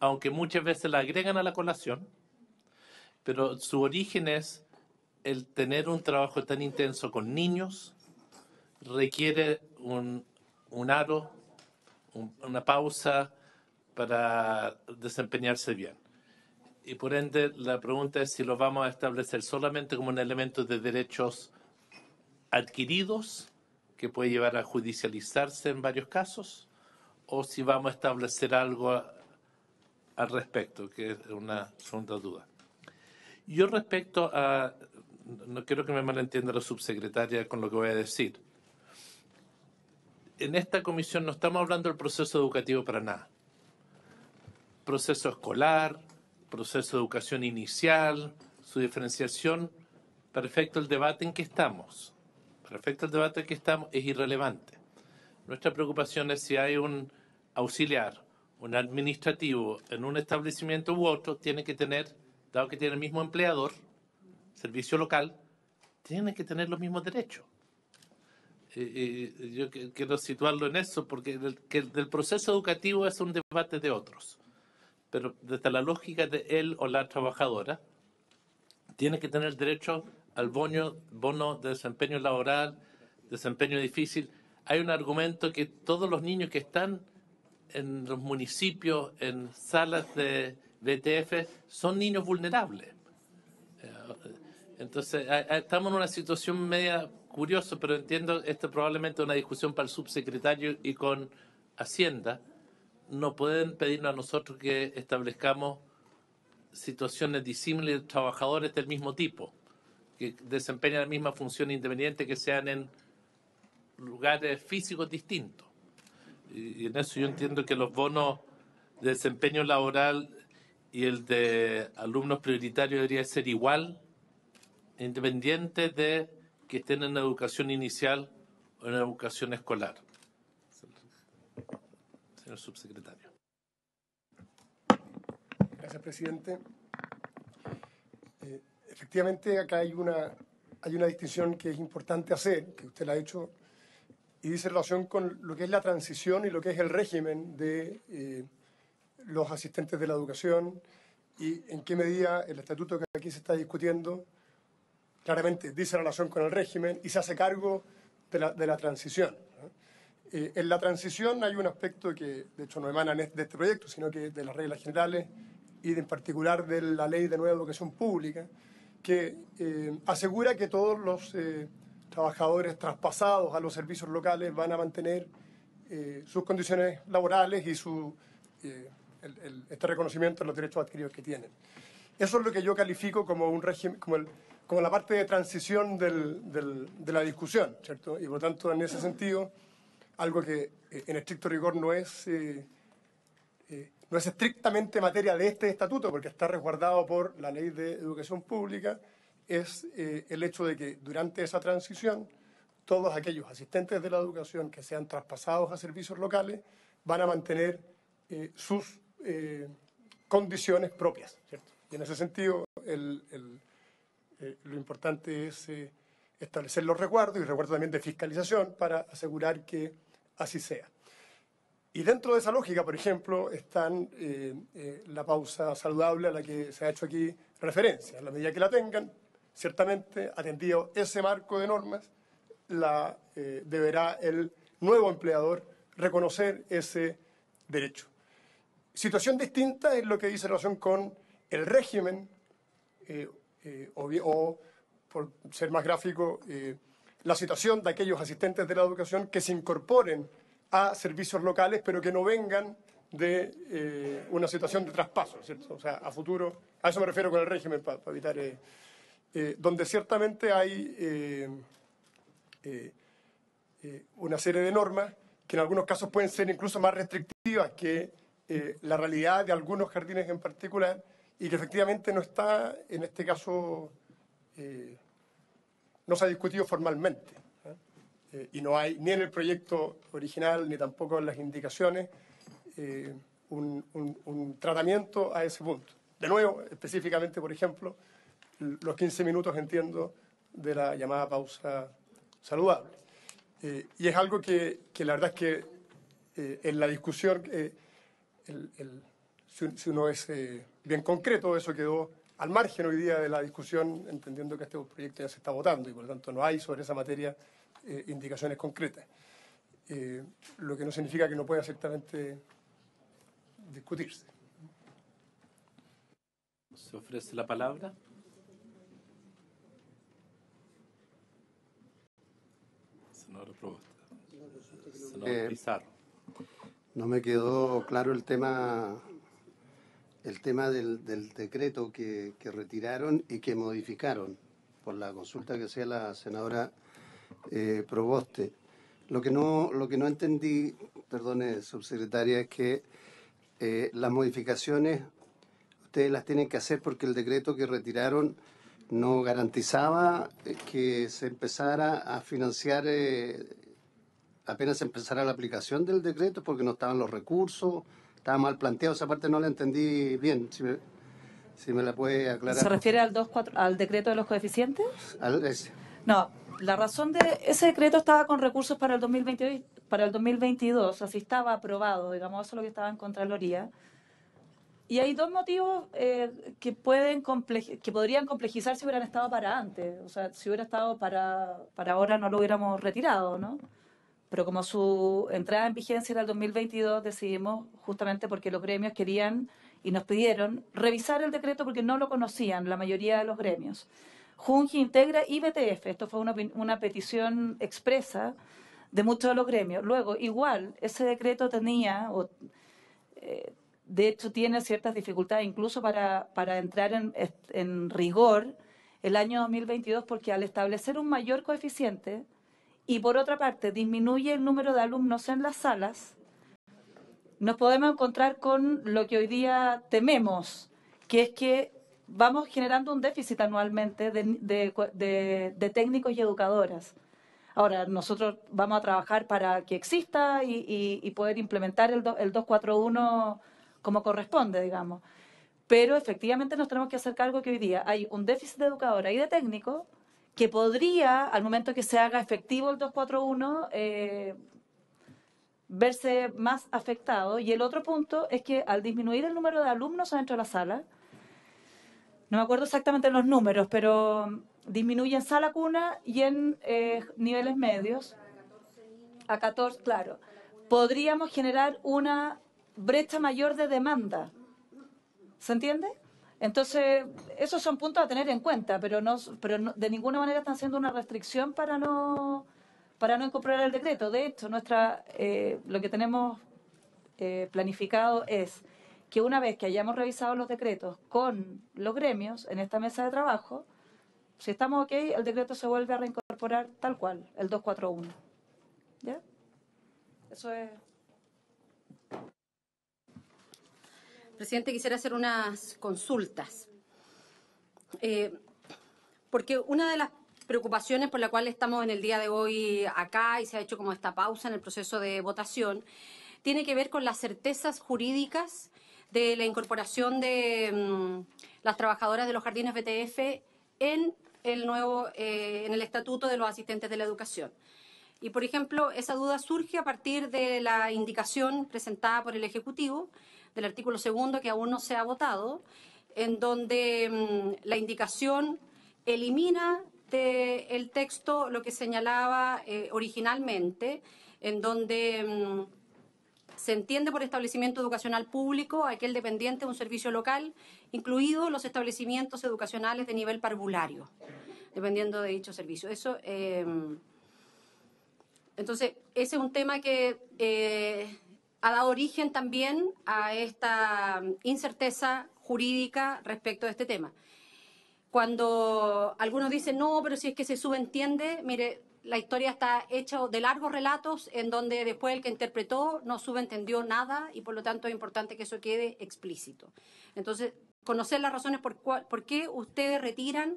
[SPEAKER 3] aunque muchas veces la agregan a la colación, pero su origen es el tener un trabajo tan intenso con niños, requiere un aro, una pausa para desempeñarse bien. Y por ende, la pregunta es si lo vamos a establecer solamente como un elemento de derechos adquiridos, que puede llevar a judicializarse en varios casos, o si vamos a establecer algo al respecto, que es una segunda duda. Yo respecto a, no quiero que me malentienda la subsecretaria con lo que voy a decir, en esta comisión no estamos hablando del proceso educativo para nada. Proceso escolar, proceso de educación inicial, su diferenciación, para efecto del debate en que estamos. Para efecto del debate en que estamos es irrelevante. Nuestra preocupación es si hay un auxiliar, un administrativo en un establecimiento u otro, tiene que tener, dado que tiene el mismo empleador, servicio local, tiene que tener los mismos derechos. Yo quiero situarlo en eso, porque del proceso educativo es un debate de otros. Pero desde la lógica de él o la trabajadora, tiene que tener derecho al bono de desempeño laboral, desempeño difícil. Hay un argumento que todos los niños que están en los municipios, en salas de VTF, son niños vulnerables. Entonces, estamos en una situación media curiosa, pero entiendo, esto probablemente es una discusión para el subsecretario y con Hacienda. No pueden pedirnos a nosotros que establezcamos situaciones disímiles de trabajadores del mismo tipo, que desempeñan la misma función independiente, que sean en lugares físicos distintos. Y en eso yo entiendo que los bonos de desempeño laboral y el de alumnos prioritarios debería ser igual, independiente de que estén en educación inicial o en educación escolar. Señor subsecretario.
[SPEAKER 6] Gracias, presidente. Efectivamente, acá hay una distinción que es importante hacer, que usted la ha hecho, y dice relación con lo que es la transición y lo que es el régimen de los asistentes de la educación y en qué medida el estatuto que aquí se está discutiendo claramente dice relación con el régimen y se hace cargo de la transición, ¿no? En la transición hay un aspecto que, de hecho, no emana de este proyecto, sino que de las reglas generales y en particular de la Ley de Nueva Educación Pública, que asegura que todos los trabajadores traspasados a los servicios locales van a mantener sus condiciones laborales y este reconocimiento de los derechos adquiridos que tienen. Eso es lo que yo califico como un régimen, como la parte de transición de la discusión, ¿cierto? Y por lo tanto, en ese sentido, algo que en estricto rigor no es estrictamente materia de este estatuto, porque está resguardado por la Ley de Educación Pública, es el hecho de que durante esa transición todos aquellos asistentes de la educación que sean traspasados a servicios locales van a mantener sus condiciones propias, ¿cierto? Y en ese sentido lo importante es establecer los resguardos y resguardos también de fiscalización para asegurar que así sea. Y dentro de esa lógica, por ejemplo, están la pausa saludable a la que se ha hecho aquí referencia. En la medida que la tengan, ciertamente, atendido ese marco de normas, deberá el nuevo empleador reconocer ese derecho. Situación distinta es lo que dice relación con el régimen, o por ser más gráfico, la situación de aquellos asistentes de la educación que se incorporen a servicios locales, pero que no vengan de una situación de traspaso, ¿cierto? O sea, a futuro, a eso me refiero con el régimen, para evitar, donde ciertamente hay una serie de normas que en algunos casos pueden ser incluso más restrictivas que la realidad de algunos jardines en particular, y que efectivamente no está, en este caso, no se ha discutido formalmente. Y no hay, ni en el proyecto original, ni tampoco en las indicaciones, un tratamiento a ese punto. De nuevo, específicamente, por ejemplo, los 15 minutos, entiendo, de la llamada pausa saludable. Y es algo que la verdad es que en la discusión, si uno es bien concreto, eso quedó al margen hoy día de la discusión, entendiendo que este proyecto ya se está votando y por lo tanto no hay sobre esa materia indicaciones concretas. Lo que no significa que no pueda ciertamente discutirse.
[SPEAKER 3] ¿Se ofrece la palabra? Senador Provost. Senador Pizarro.
[SPEAKER 1] No me quedó claro el tema del decreto que retiraron y que modificaron por la consulta que hacía la senadora Provoste. Lo que no entendí, perdone, subsecretaria, es que las modificaciones ustedes las tienen que hacer porque el decreto que retiraron no garantizaba que se empezara a financiar apenas empezara la aplicación del decreto, porque no estaban los recursos, estaba mal planteado. Esa parte no la entendí bien. Si me la puede aclarar.
[SPEAKER 4] ¿Se refiere al decreto de los coeficientes?
[SPEAKER 1] Ese.
[SPEAKER 4] No, la razón de ese decreto estaba con recursos para el 2022, así estaba aprobado, digamos, eso es lo que estaba en Contraloría. Y hay dos motivos que podrían complejizar si hubieran estado para antes. O sea, si hubiera estado para ahora no lo hubiéramos retirado, ¿no? Pero como su entrada en vigencia era el 2022, decidimos, justamente porque los gremios querían y nos pidieron revisar el decreto porque no lo conocían la mayoría de los gremios. Junji, Integra y BTF. Esto fue una petición expresa de muchos de los gremios. Luego, igual, ese decreto tenía, de hecho tiene ciertas dificultades incluso para entrar en rigor el año 2022, porque al establecer un mayor coeficiente y por otra parte disminuye el número de alumnos en las salas, nos podemos encontrar con lo que hoy día tememos, que es que vamos generando un déficit anualmente de técnicos y educadoras. Ahora, nosotros vamos a trabajar para que exista y poder implementar el 241 como corresponde, digamos. Pero efectivamente nos tenemos que hacer cargo que hoy día hay un déficit de educadora y de técnicos que podría, al momento que se haga efectivo el 241, verse más afectado. Y el otro punto es que al disminuir el número de alumnos dentro de la sala, no me acuerdo exactamente los números, pero disminuye en sala cuna y en niveles medios. A 14, claro. Podríamos generar una brecha mayor de demanda. ¿Se entiende? Entonces, esos son puntos a tener en cuenta, pero de ninguna manera están siendo una restricción para no incorporar el decreto. De hecho, lo que tenemos planificado es que una vez que hayamos revisado los decretos con los gremios en esta mesa de trabajo, si estamos ok, el decreto se vuelve a reincorporar tal cual, el 241. ¿Ya? Eso es.
[SPEAKER 5] Presidente, quisiera hacer unas consultas. Porque una de las preocupaciones por la cual estamos en el día de hoy acá y se ha hecho como esta pausa en el proceso de votación tiene que ver con las certezas jurídicas de la incorporación de las trabajadoras de los jardines BTF en el estatuto de los asistentes de la educación. Y, por ejemplo, esa duda surge a partir de la indicación presentada por el Ejecutivo del artículo 2, que aún no se ha votado, en donde la indicación elimina del texto lo que señalaba originalmente, en donde se entiende por establecimiento educacional público aquel dependiente de un servicio local, incluidos los establecimientos educacionales de nivel parvulario, dependiendo de dicho servicio. Entonces, ese es un tema que ha dado origen también a esta incerteza jurídica respecto de este tema. Cuando algunos dicen, no, pero si es que se subentiende, mire, la historia está hecha de largos relatos en donde después el que interpretó no subentendió nada y por lo tanto es importante que eso quede explícito. Entonces, conocer las razones por qué ustedes retiran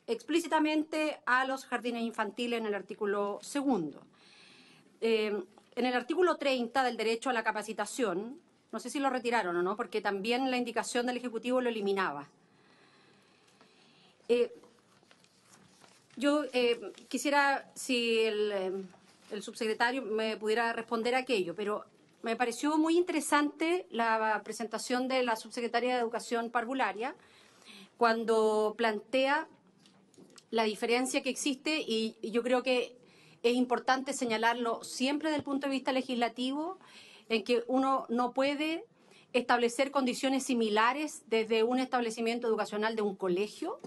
[SPEAKER 5] explícitamente a los jardines infantiles en el artículo 2. En el artículo 30 del derecho a la capacitación, no sé si lo retiraron o no, porque también la indicación del Ejecutivo lo eliminaba. Yo quisiera, si el subsecretario me pudiera responder a aquello, pero me pareció muy interesante la presentación de la subsecretaria de Educación Parvularia cuando plantea la diferencia que existe y yo creo que es importante señalarlo siempre desde el punto de vista legislativo, en que uno no puede establecer condiciones similares desde un establecimiento educacional de un colegio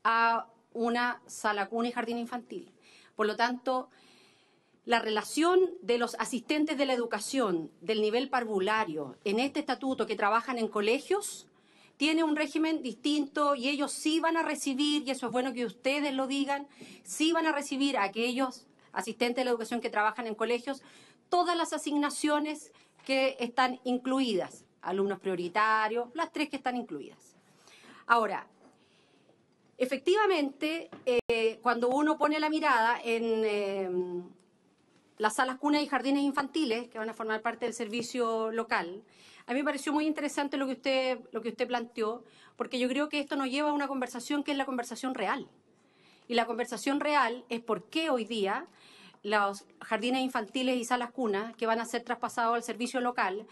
[SPEAKER 5] a una sala cuna y jardín infantil. Por lo tanto, la relación de los asistentes de la educación del nivel parvulario en este estatuto que trabajan en colegios tiene un régimen distinto y ellos sí van a recibir, y eso es bueno que ustedes lo digan, sí van a recibir a aquellos asistentes de la educación que trabajan en colegios, todas las asignaciones que están incluidas, alumnos prioritarios, las 3 que están incluidas. Ahora, efectivamente, cuando uno pone la mirada en las salas cunas y jardines infantiles, que van a formar parte del servicio local, a mí me pareció muy interesante lo que usted planteó, porque yo creo que esto nos lleva a una conversación que es la conversación real. Y la conversación real es por qué hoy día los jardines infantiles y salas cunas que van a ser traspasados al servicio local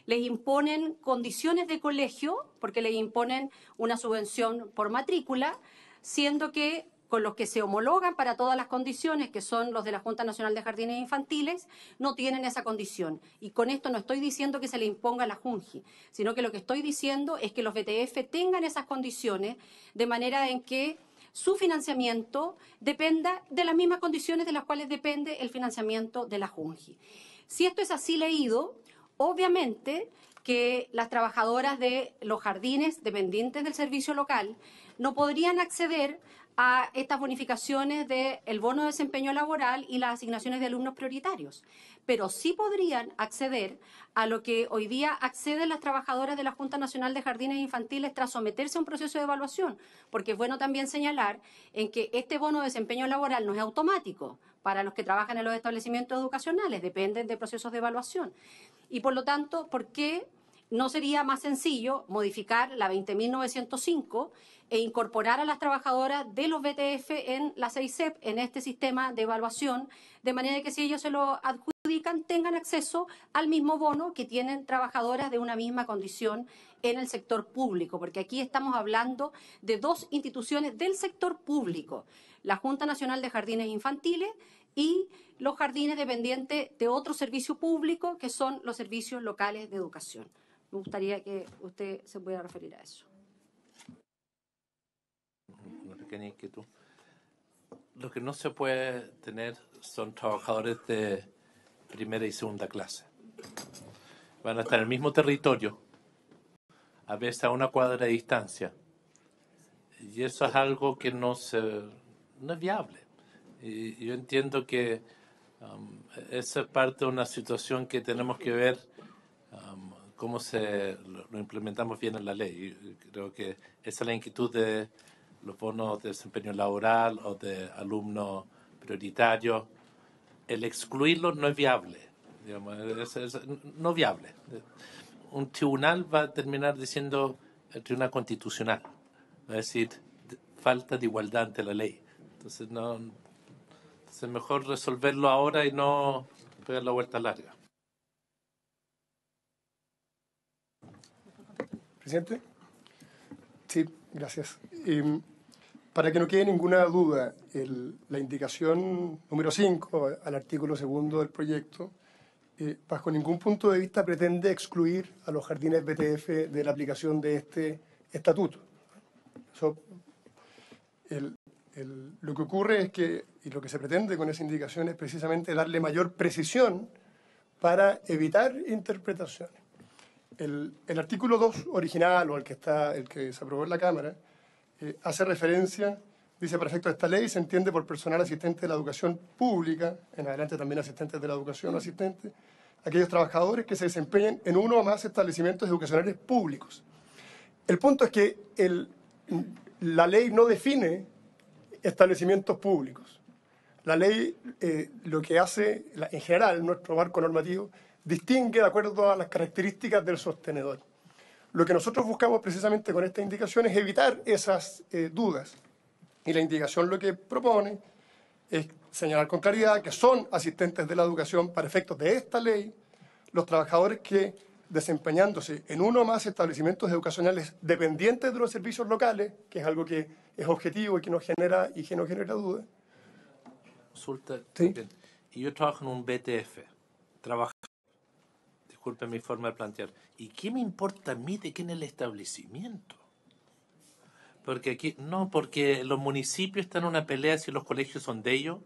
[SPEAKER 5] les imponen condiciones de colegio, porque les imponen una subvención por matrícula, siendo que con los que se homologan para todas las condiciones, que son los de la Junta Nacional de Jardines Infantiles, no tienen esa condición. Y con esto no estoy diciendo que se le imponga a la JUNJI, sino que lo que estoy diciendo es que los BTF tengan esas condiciones de manera en que su financiamiento dependa de las mismas condiciones de las cuales depende el financiamiento de la JUNJI. Si esto es así leído, obviamente que las trabajadoras de los jardines dependientes del servicio local no podrían acceder a estas bonificaciones del bono de desempeño laboral y las asignaciones de alumnos prioritarios, pero sí podrían acceder a lo que hoy día acceden las trabajadoras de la Junta Nacional de Jardines Infantiles tras someterse a un proceso de evaluación, porque es bueno también señalar en que este bono de desempeño laboral no es automático para los que trabajan en los establecimientos educacionales, dependen de procesos de evaluación. Y por lo tanto, ¿por qué no sería más sencillo modificar la 20.905 e incorporar a las trabajadoras de los BTF en la CEICEP, en este sistema de evaluación, de manera que si ellos se lo adjudican, tengan acceso al mismo bono que tienen trabajadoras de una misma condición en el sector público? Porque aquí estamos hablando de 2 instituciones del sector público, la Junta Nacional de Jardines Infantiles y los jardines dependientes de otro servicio público, que son los servicios locales de educación. Me gustaría que usted se pudiera referir a eso.
[SPEAKER 3] Una pequeña inquietud. Lo que no se puede tener son trabajadores de primera y segunda clase. Van a estar en el mismo territorio, a veces a una cuadra de distancia. Y eso es algo que no es viable. Y yo entiendo que esa es parte de una situación que tenemos que ver cómo lo implementamos bien en la ley. Y creo que esa es la inquietud de los bonos de desempeño laboral o de alumnos prioritarios. El excluirlos no es viable, digamos, es no viable. Un tribunal va a terminar diciendo, el tribunal constitucional, va a decir falta de igualdad ante la ley. Entonces es mejor resolverlo ahora y no pegar la vuelta larga.
[SPEAKER 6] Presidente. Sí, gracias. Para que no quede ninguna duda, la indicación número 5 al artículo 2 del proyecto, bajo ningún punto de vista pretende excluir a los jardines BTF de la aplicación de este estatuto. Lo que ocurre es que, y lo que se pretende con esa indicación es precisamente darle mayor precisión para evitar interpretaciones. El artículo 2 original, o el que se aprobó en la Cámara, hace referencia, dice, para efectos de esta ley se entiende por personal asistente de la educación pública, en adelante también asistentes de la educación o asistentes, aquellos trabajadores que se desempeñen en uno o más establecimientos educacionales públicos. El punto es que la ley no define establecimientos públicos. La ley lo que hace, en general, nuestro marco normativo, distingue de acuerdo a las características del sostenedor. Lo que nosotros buscamos precisamente con esta indicación es evitar esas dudas. Y la indicación lo que propone es señalar con claridad que son asistentes de la educación para efectos de esta ley los trabajadores que, desempeñándose en uno o más establecimientos educacionales dependientes de los servicios locales, que es algo que es objetivo y que no genera duda.
[SPEAKER 3] Consulta.
[SPEAKER 6] ¿Sí?
[SPEAKER 3] Y yo trabajo en un BTF. Disculpen mi forma de plantear. ¿Y qué me importa a mí de quién es el establecimiento? Porque aquí, no, porque los municipios están en una pelea si los colegios son de ellos,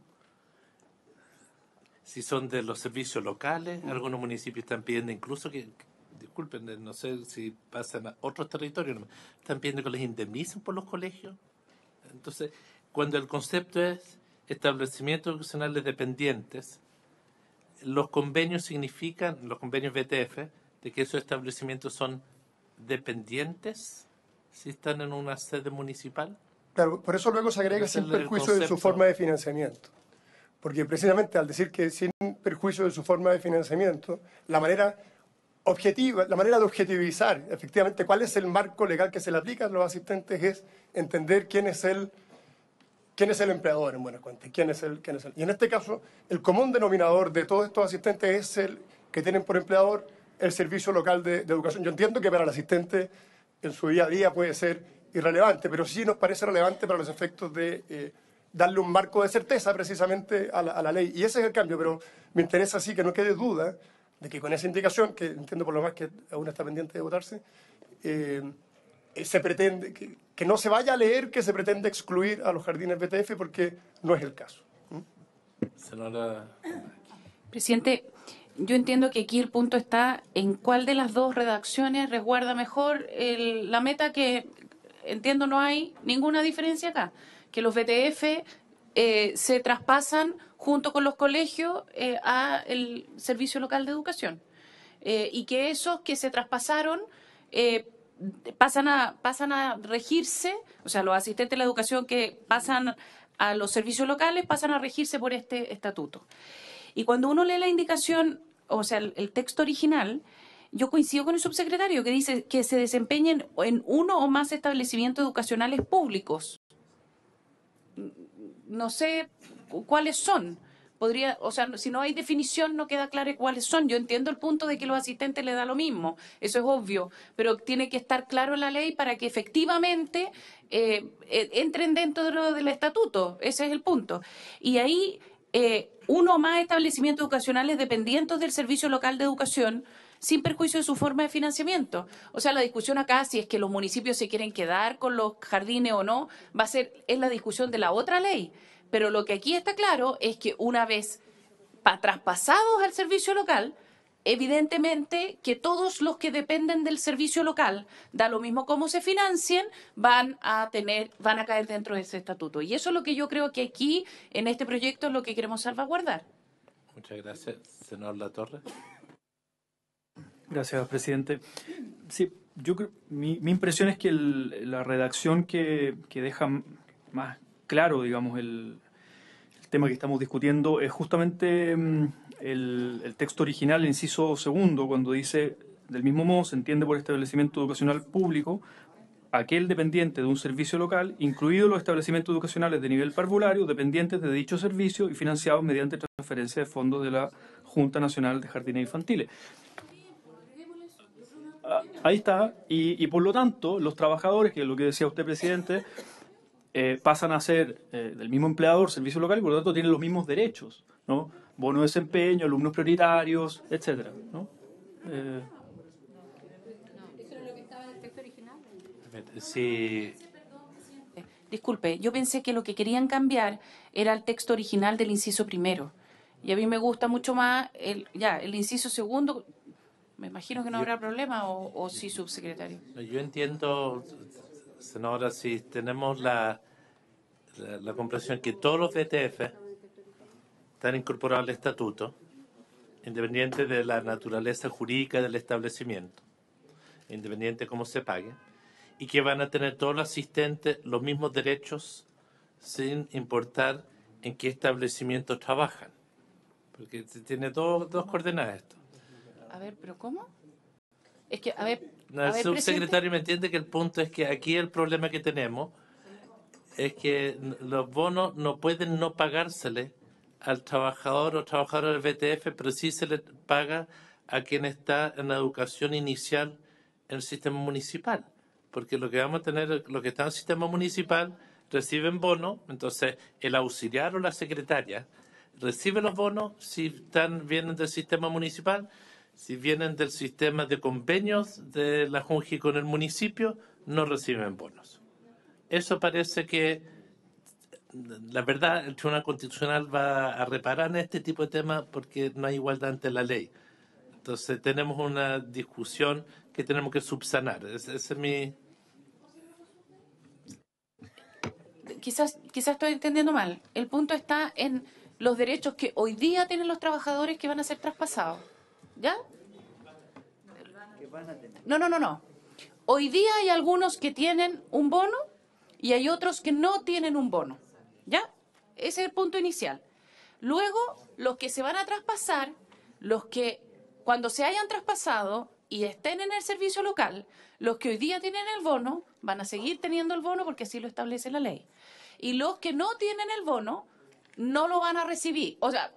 [SPEAKER 3] si son de los servicios locales. Algunos municipios están pidiendo incluso que, disculpen, no sé si pasan a otros territorios, están pidiendo que les indemnicen por los colegios. Entonces, cuando el concepto es establecimientos educacionales dependientes, los convenios significan, los convenios VTF, de que esos establecimientos son dependientes si están en una sede municipal.
[SPEAKER 6] Claro, por eso luego se agrega sin perjuicio de su forma de financiamiento. Porque precisamente al decir que sin perjuicio de su forma de financiamiento, la manera objetiva, la manera de objetivizar efectivamente cuál es el marco legal que se le aplica a los asistentes es entender quién es el empleador en buena cuenta. Y en este caso, el común denominador de todos estos asistentes es el que tienen por empleador el servicio local de educación. Yo entiendo que para el asistente en su día a día puede ser irrelevante, pero sí nos parece relevante para los efectos de darle un marco de certeza precisamente a la ley. Y ese es el cambio, pero me interesa sí que no quede duda de que con esa indicación, que entiendo por lo más que aún está pendiente de votarse, se pretende que no se vaya a leer que se pretende excluir a los jardines VTF, porque no es el caso.
[SPEAKER 3] Senadora.
[SPEAKER 7] Presidente, yo entiendo que aquí el punto está en cuál de las dos redacciones resguarda mejor la meta, que entiendo no hay ninguna diferencia acá, que los VTF se traspasan junto con los colegios al Servicio Local de Educación, y que esos que se traspasaron pasan a regirse, o sea, los asistentes de la educación que pasan a los servicios locales pasan a regirse por este estatuto. Y cuando uno lee la indicación, o sea, el texto original, yo coincido con el subsecretario que dice que se desempeñen en uno o más establecimientos educacionales públicos. No sé cuáles son. Podría, o sea, si no hay definición, no queda claro cuáles son. Yo entiendo el punto de que los asistentes les da lo mismo, eso es obvio, pero tiene que estar claro en la ley para que efectivamente entren dentro del estatuto. Ese es el punto. Y ahí uno o más establecimientos educacionales dependientes del Servicio Local de Educación, sin perjuicio de su forma de financiamiento. O sea, la discusión acá, si es que los municipios se quieren quedar con los jardines o no, es la discusión de la otra ley. Pero lo que aquí está claro es que una vez traspasados al servicio local, evidentemente que todos los que dependen del servicio local, da lo mismo cómo se financien, van a caer dentro de ese estatuto. Y eso es lo que yo creo que aquí, en este proyecto, es lo que queremos salvaguardar.
[SPEAKER 3] Muchas gracias. Senador Latorre.
[SPEAKER 8] Gracias, presidente. Sí, yo creo, mi impresión es que la redacción que deja más claro, digamos, el tema que estamos discutiendo es justamente el texto original, el inciso segundo, cuando dice: del mismo modo se entiende por establecimiento educacional público aquel dependiente de un servicio local, incluidos los establecimientos educacionales de nivel parvulario, dependientes de dicho servicio y financiados mediante transferencia de fondos de la Junta Nacional de Jardines Infantiles. Ahí está, y por lo tanto, los trabajadores, que es lo que decía usted, presidente, pasan a ser del mismo empleador, servicio local, y por lo tanto tienen los mismos derechos, ¿no? Bono de desempeño, alumnos prioritarios, etcétera, ¿no?
[SPEAKER 5] ¿Eso era lo que estaba en el texto original?
[SPEAKER 3] Sí.
[SPEAKER 7] Disculpe, yo pensé que lo que querían cambiar era el texto original del inciso primero. Y a mí me gusta mucho más el inciso segundo. Me imagino que no habrá problema, o sí, subsecretario.
[SPEAKER 3] Yo entiendo, senadora, si tenemos la comprensión que todos los VTF están incorporados al estatuto, independiente de la naturaleza jurídica del establecimiento, independiente de cómo se pague, y que van a tener todos los asistentes los mismos derechos sin importar en qué establecimiento trabajan. Porque tiene dos coordenadas esto.
[SPEAKER 7] A ver, ¿pero cómo? Es que, a ver,
[SPEAKER 3] No, el subsecretario me entiende que el punto es que aquí el problema que tenemos es que los bonos no pueden no pagársele al trabajador o trabajadora del VTF, pero sí se le paga a quien está en la educación inicial en el sistema municipal. Porque lo que vamos a tener, los que están en el sistema municipal reciben bonos, entonces el auxiliar o la secretaria recibe los bonos si vienen del sistema municipal. Si vienen del sistema de convenios de la JUNJI con el municipio, no reciben bonos. Eso parece que, la verdad, el Tribunal Constitucional va a reparar en este tipo de temas porque no hay igualdad ante la ley. Entonces tenemos una discusión que tenemos que subsanar. Ese es mi...
[SPEAKER 7] quizás estoy entendiendo mal. El punto está en los derechos que hoy día tienen los trabajadores que van a ser traspasados. ¿Ya? No. Hoy día hay algunos que tienen un bono y hay otros que no tienen un bono. ¿Ya? Ese es el punto inicial. Luego, los que se van a traspasar, los que cuando se hayan traspasado y estén en el servicio local, los que hoy día tienen el bono van a seguir teniendo el bono porque así lo establece la ley. Y los que no tienen el bono no lo van a recibir. O sea,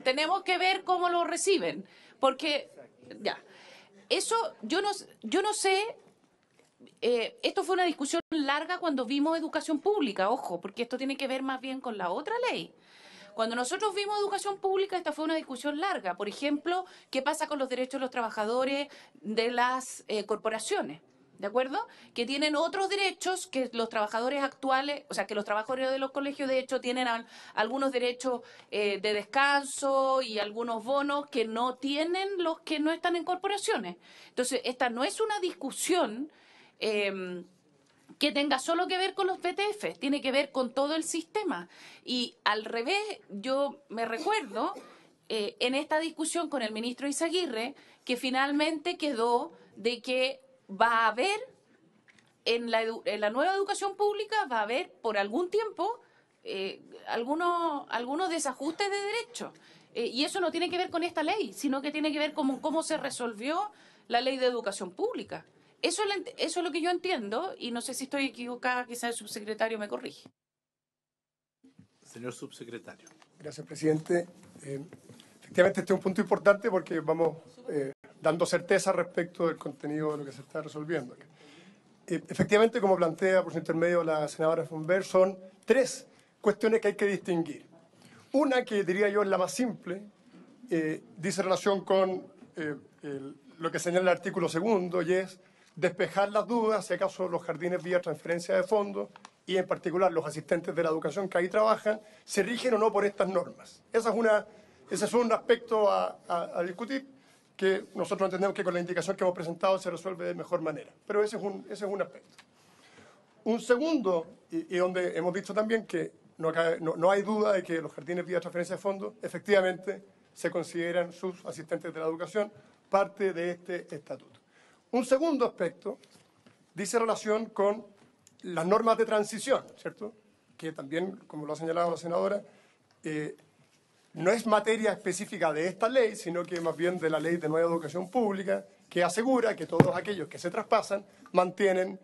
[SPEAKER 7] tenemos que ver cómo lo reciben, porque ya. Eso yo no sé. Esto fue una discusión larga cuando vimos educación pública, ojo, porque esto tiene que ver más bien con la otra ley. Cuando nosotros vimos educación pública, esta fue una discusión larga. Por ejemplo, ¿qué pasa con los derechos de los trabajadores de las corporaciones? ¿De acuerdo? Que tienen otros derechos que los trabajadores actuales, o sea, que los trabajadores de los colegios, de hecho, tienen algunos derechos de descanso y algunos bonos que no tienen los que no están en corporaciones. Entonces, esta no es una discusión que tenga solo que ver con los VTF, tiene que ver con todo el sistema. Y al revés, yo me recuerdo en esta discusión con el ministro Izaguirre que finalmente quedó de que va a haber, en la nueva educación pública, va a haber por algún tiempo algunos desajustes de derechos. Y eso no tiene que ver con esta ley, sino que tiene que ver con cómo se resolvió la ley de educación pública. Eso es lo que yo entiendo, y no sé si estoy equivocada, quizás el subsecretario me corrige.
[SPEAKER 3] Señor subsecretario.
[SPEAKER 6] Gracias, presidente. Efectivamente, este es un punto importante porque vamos dando certeza respecto del contenido de lo que se está resolviendo. Efectivamente, como plantea por su intermedio la senadora Fonver, son tres cuestiones que hay que distinguir. Una que diría yo es la más simple, dice relación con lo que señala el artículo 2, y es despejar las dudas si acaso los jardines vía transferencia de fondos y en particular los asistentes de la educación que ahí trabajan se rigen o no por estas normas. Ese es un aspecto a discutir que nosotros entendemos que con la indicación que hemos presentado se resuelve de mejor manera. Pero ese es un aspecto. Un segundo, y donde hemos dicho también que no hay duda de que los jardines vía transferencia de fondos efectivamente se consideran sus asistentes de la educación parte de este estatuto. Un segundo aspecto dice relación con las normas de transición, ¿cierto? Que también, como lo ha señalado la senadora, no es materia específica de esta ley, sino que más bien de la Ley de Nueva Educación Pública, que asegura que todos aquellos que se traspasan mantienen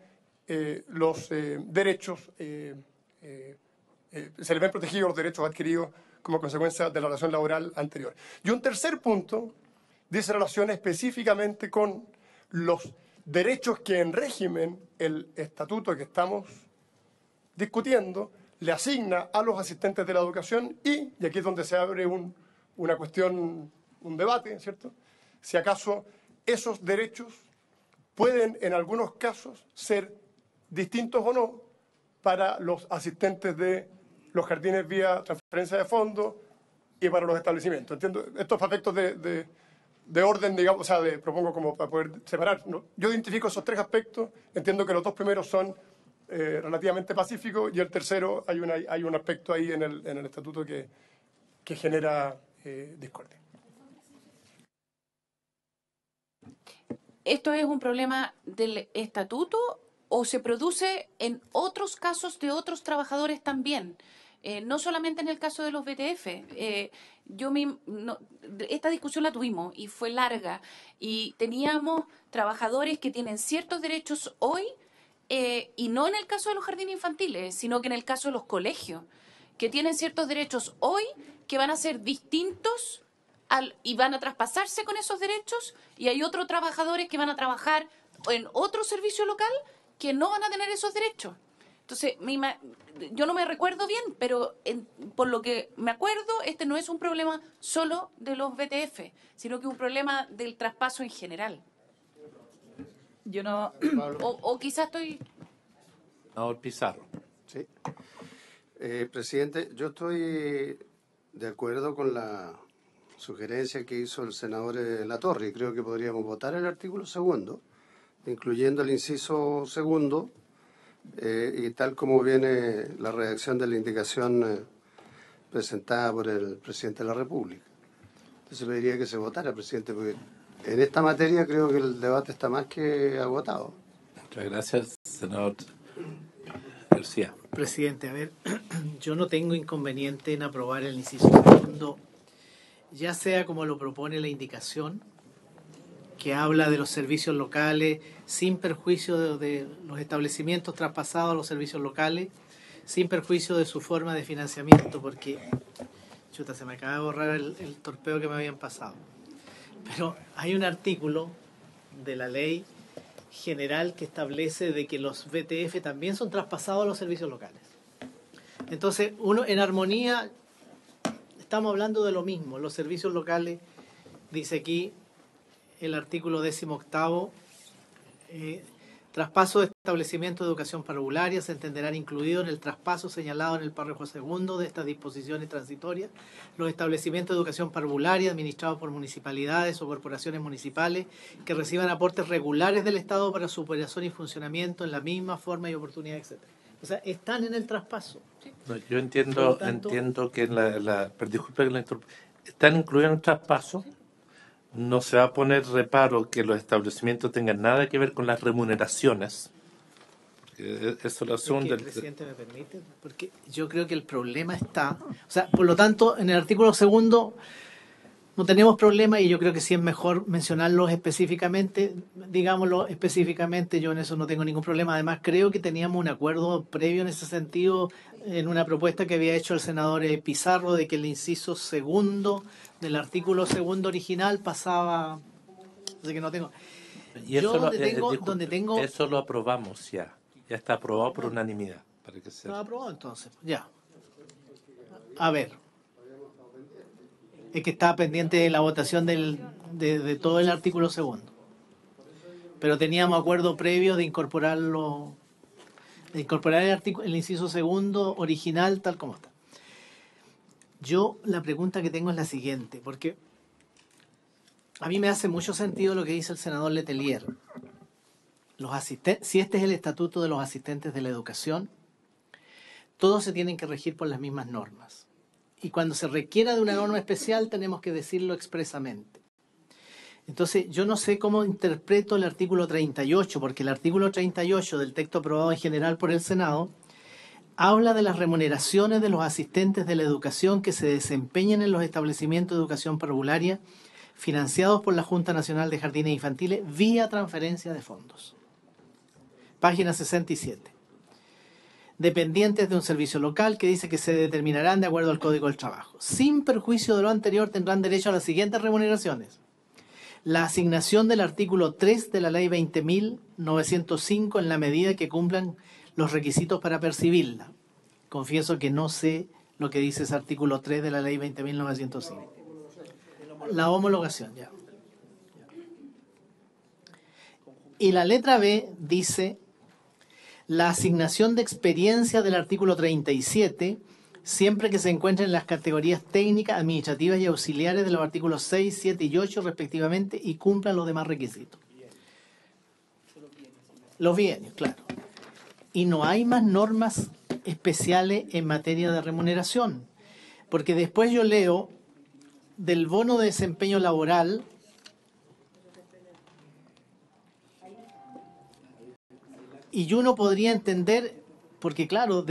[SPEAKER 6] los derechos, se les ven protegidos los derechos adquiridos como consecuencia de la relación laboral anterior. Y un tercer punto dice relación específicamente con los derechos que en régimen el estatuto que estamos discutiendo le asigna a los asistentes de la educación y aquí es donde se abre una cuestión, un debate, ¿cierto? Si acaso esos derechos pueden en algunos casos ser distintos o no para los asistentes de los jardines vía transferencia de fondos y para los establecimientos. Entiendo estos aspectos de orden, digamos, o sea, propongo como para poder separar, ¿no? Yo identifico esos tres aspectos, entiendo que los dos primeros son relativamente pacíficos y el tercero hay un aspecto ahí en el estatuto que genera discordia.
[SPEAKER 7] ¿Esto es un problema del estatuto o se produce en otros casos de otros trabajadores también? No solamente en el caso de los VTF. Esta discusión la tuvimos y fue larga y teníamos trabajadores que tienen ciertos derechos hoy y no en el caso de los jardines infantiles, sino que en el caso de los colegios, que tienen ciertos derechos hoy que van a ser distintos y van a traspasarse con esos derechos, y hay otros trabajadores que van a trabajar en otro servicio local que no van a tener esos derechos. Entonces, yo no me recuerdo bien, pero por lo que me acuerdo, este no es un problema solo de los VTF, sino que es un problema del traspaso en general.
[SPEAKER 4] Yo no...
[SPEAKER 7] O quizás estoy...
[SPEAKER 3] Ahora Pizarro.
[SPEAKER 1] Sí. Presidente, yo estoy de acuerdo con la sugerencia que hizo el senador Latorre y creo que podríamos votar el artículo 2, incluyendo el inciso 2, y tal como viene la redacción de la indicación presentada por el presidente de la República. Entonces pediría que se votara, presidente, porque en esta materia creo que el debate está más que agotado.
[SPEAKER 3] Muchas gracias, senador García.
[SPEAKER 9] Presidente, a ver, yo no tengo inconveniente en aprobar el inciso segundo, ya sea como lo propone la indicación, que habla de los servicios locales sin perjuicio de los establecimientos traspasados a los servicios locales, sin perjuicio de su forma de financiamiento, porque, chuta, se me acaba de borrar el torpeo que me habían pasado. Pero hay un artículo de la ley general que establece de que los VTF también son traspasados a los servicios locales. Entonces, uno en armonía, estamos hablando de lo mismo. Los servicios locales, dice aquí el artículo 18º, traspaso de establecimiento de educación parvularia se entenderán incluido en el traspaso señalado en el párrafo segundo de estas disposiciones transitorias los establecimientos de educación parvularia administrados por municipalidades o corporaciones municipales que reciban aportes regulares del Estado para su operación y funcionamiento en la misma forma y oportunidad, etc. O sea, están en el traspaso. ¿Sí?
[SPEAKER 3] No, yo entiendo, entiendo que pero disculpe que la interrumpa, están incluidos en el traspaso. No se va a poner reparo que los establecimientos tengan nada que ver con las remuneraciones. Porque eso lo asume
[SPEAKER 9] el presidente me permite, porque yo creo que el problema está, o sea, por lo tanto, en el artículo segundo no tenemos problema y yo creo que sí es mejor mencionarlos específicamente, digámoslo específicamente, yo en eso no tengo ningún problema. Además, creo que teníamos un acuerdo previo en ese sentido en una propuesta que había hecho el senador Pizarro de que el inciso segundo del artículo segundo original pasaba, así que no tengo.
[SPEAKER 3] Y eso
[SPEAKER 9] donde tengo
[SPEAKER 3] eso lo aprobamos ya está aprobado por unanimidad. Para que sea.
[SPEAKER 9] ¿Lo aprobado entonces? Ya. A ver. Es que estaba pendiente de la votación de todo el artículo segundo. Pero teníamos acuerdo previo de incorporarlo, de incorporar el inciso segundo original tal como está. Yo la pregunta que tengo es la siguiente, porque a mí me hace mucho sentido lo que dice el senador Letelier. Si este es el estatuto de los asistentes de la educación, todos se tienen que regir por las mismas normas. Y cuando se requiera de una norma especial tenemos que decirlo expresamente. Entonces, yo no sé cómo interpreto el artículo 38, porque el artículo 38 del texto aprobado en general por el Senado habla de las remuneraciones de los asistentes de la educación que se desempeñan en los establecimientos de educación parvularia financiados por la Junta Nacional de Jardines Infantiles vía transferencia de fondos. Página 67. Dependientes de un servicio local que dice que se determinarán de acuerdo al Código del Trabajo. Sin perjuicio de lo anterior tendrán derecho a las siguientes remuneraciones. La asignación del artículo 3 de la Ley 20.905 en la medida que cumplan los requisitos para percibirla. Confieso que no sé lo que dice ese artículo 3 de la Ley 20.905. La homologación, ya. Y la letra B dice la asignación de experiencia del artículo 37, siempre que se encuentren en las categorías técnicas, administrativas y auxiliares de los artículos 6, 7 y 8 respectivamente y cumplan los demás requisitos. Los bienios, claro. Y no hay más normas especiales en materia de remuneración, porque después yo leo del bono de desempeño laboral y uno podría entender, porque claro,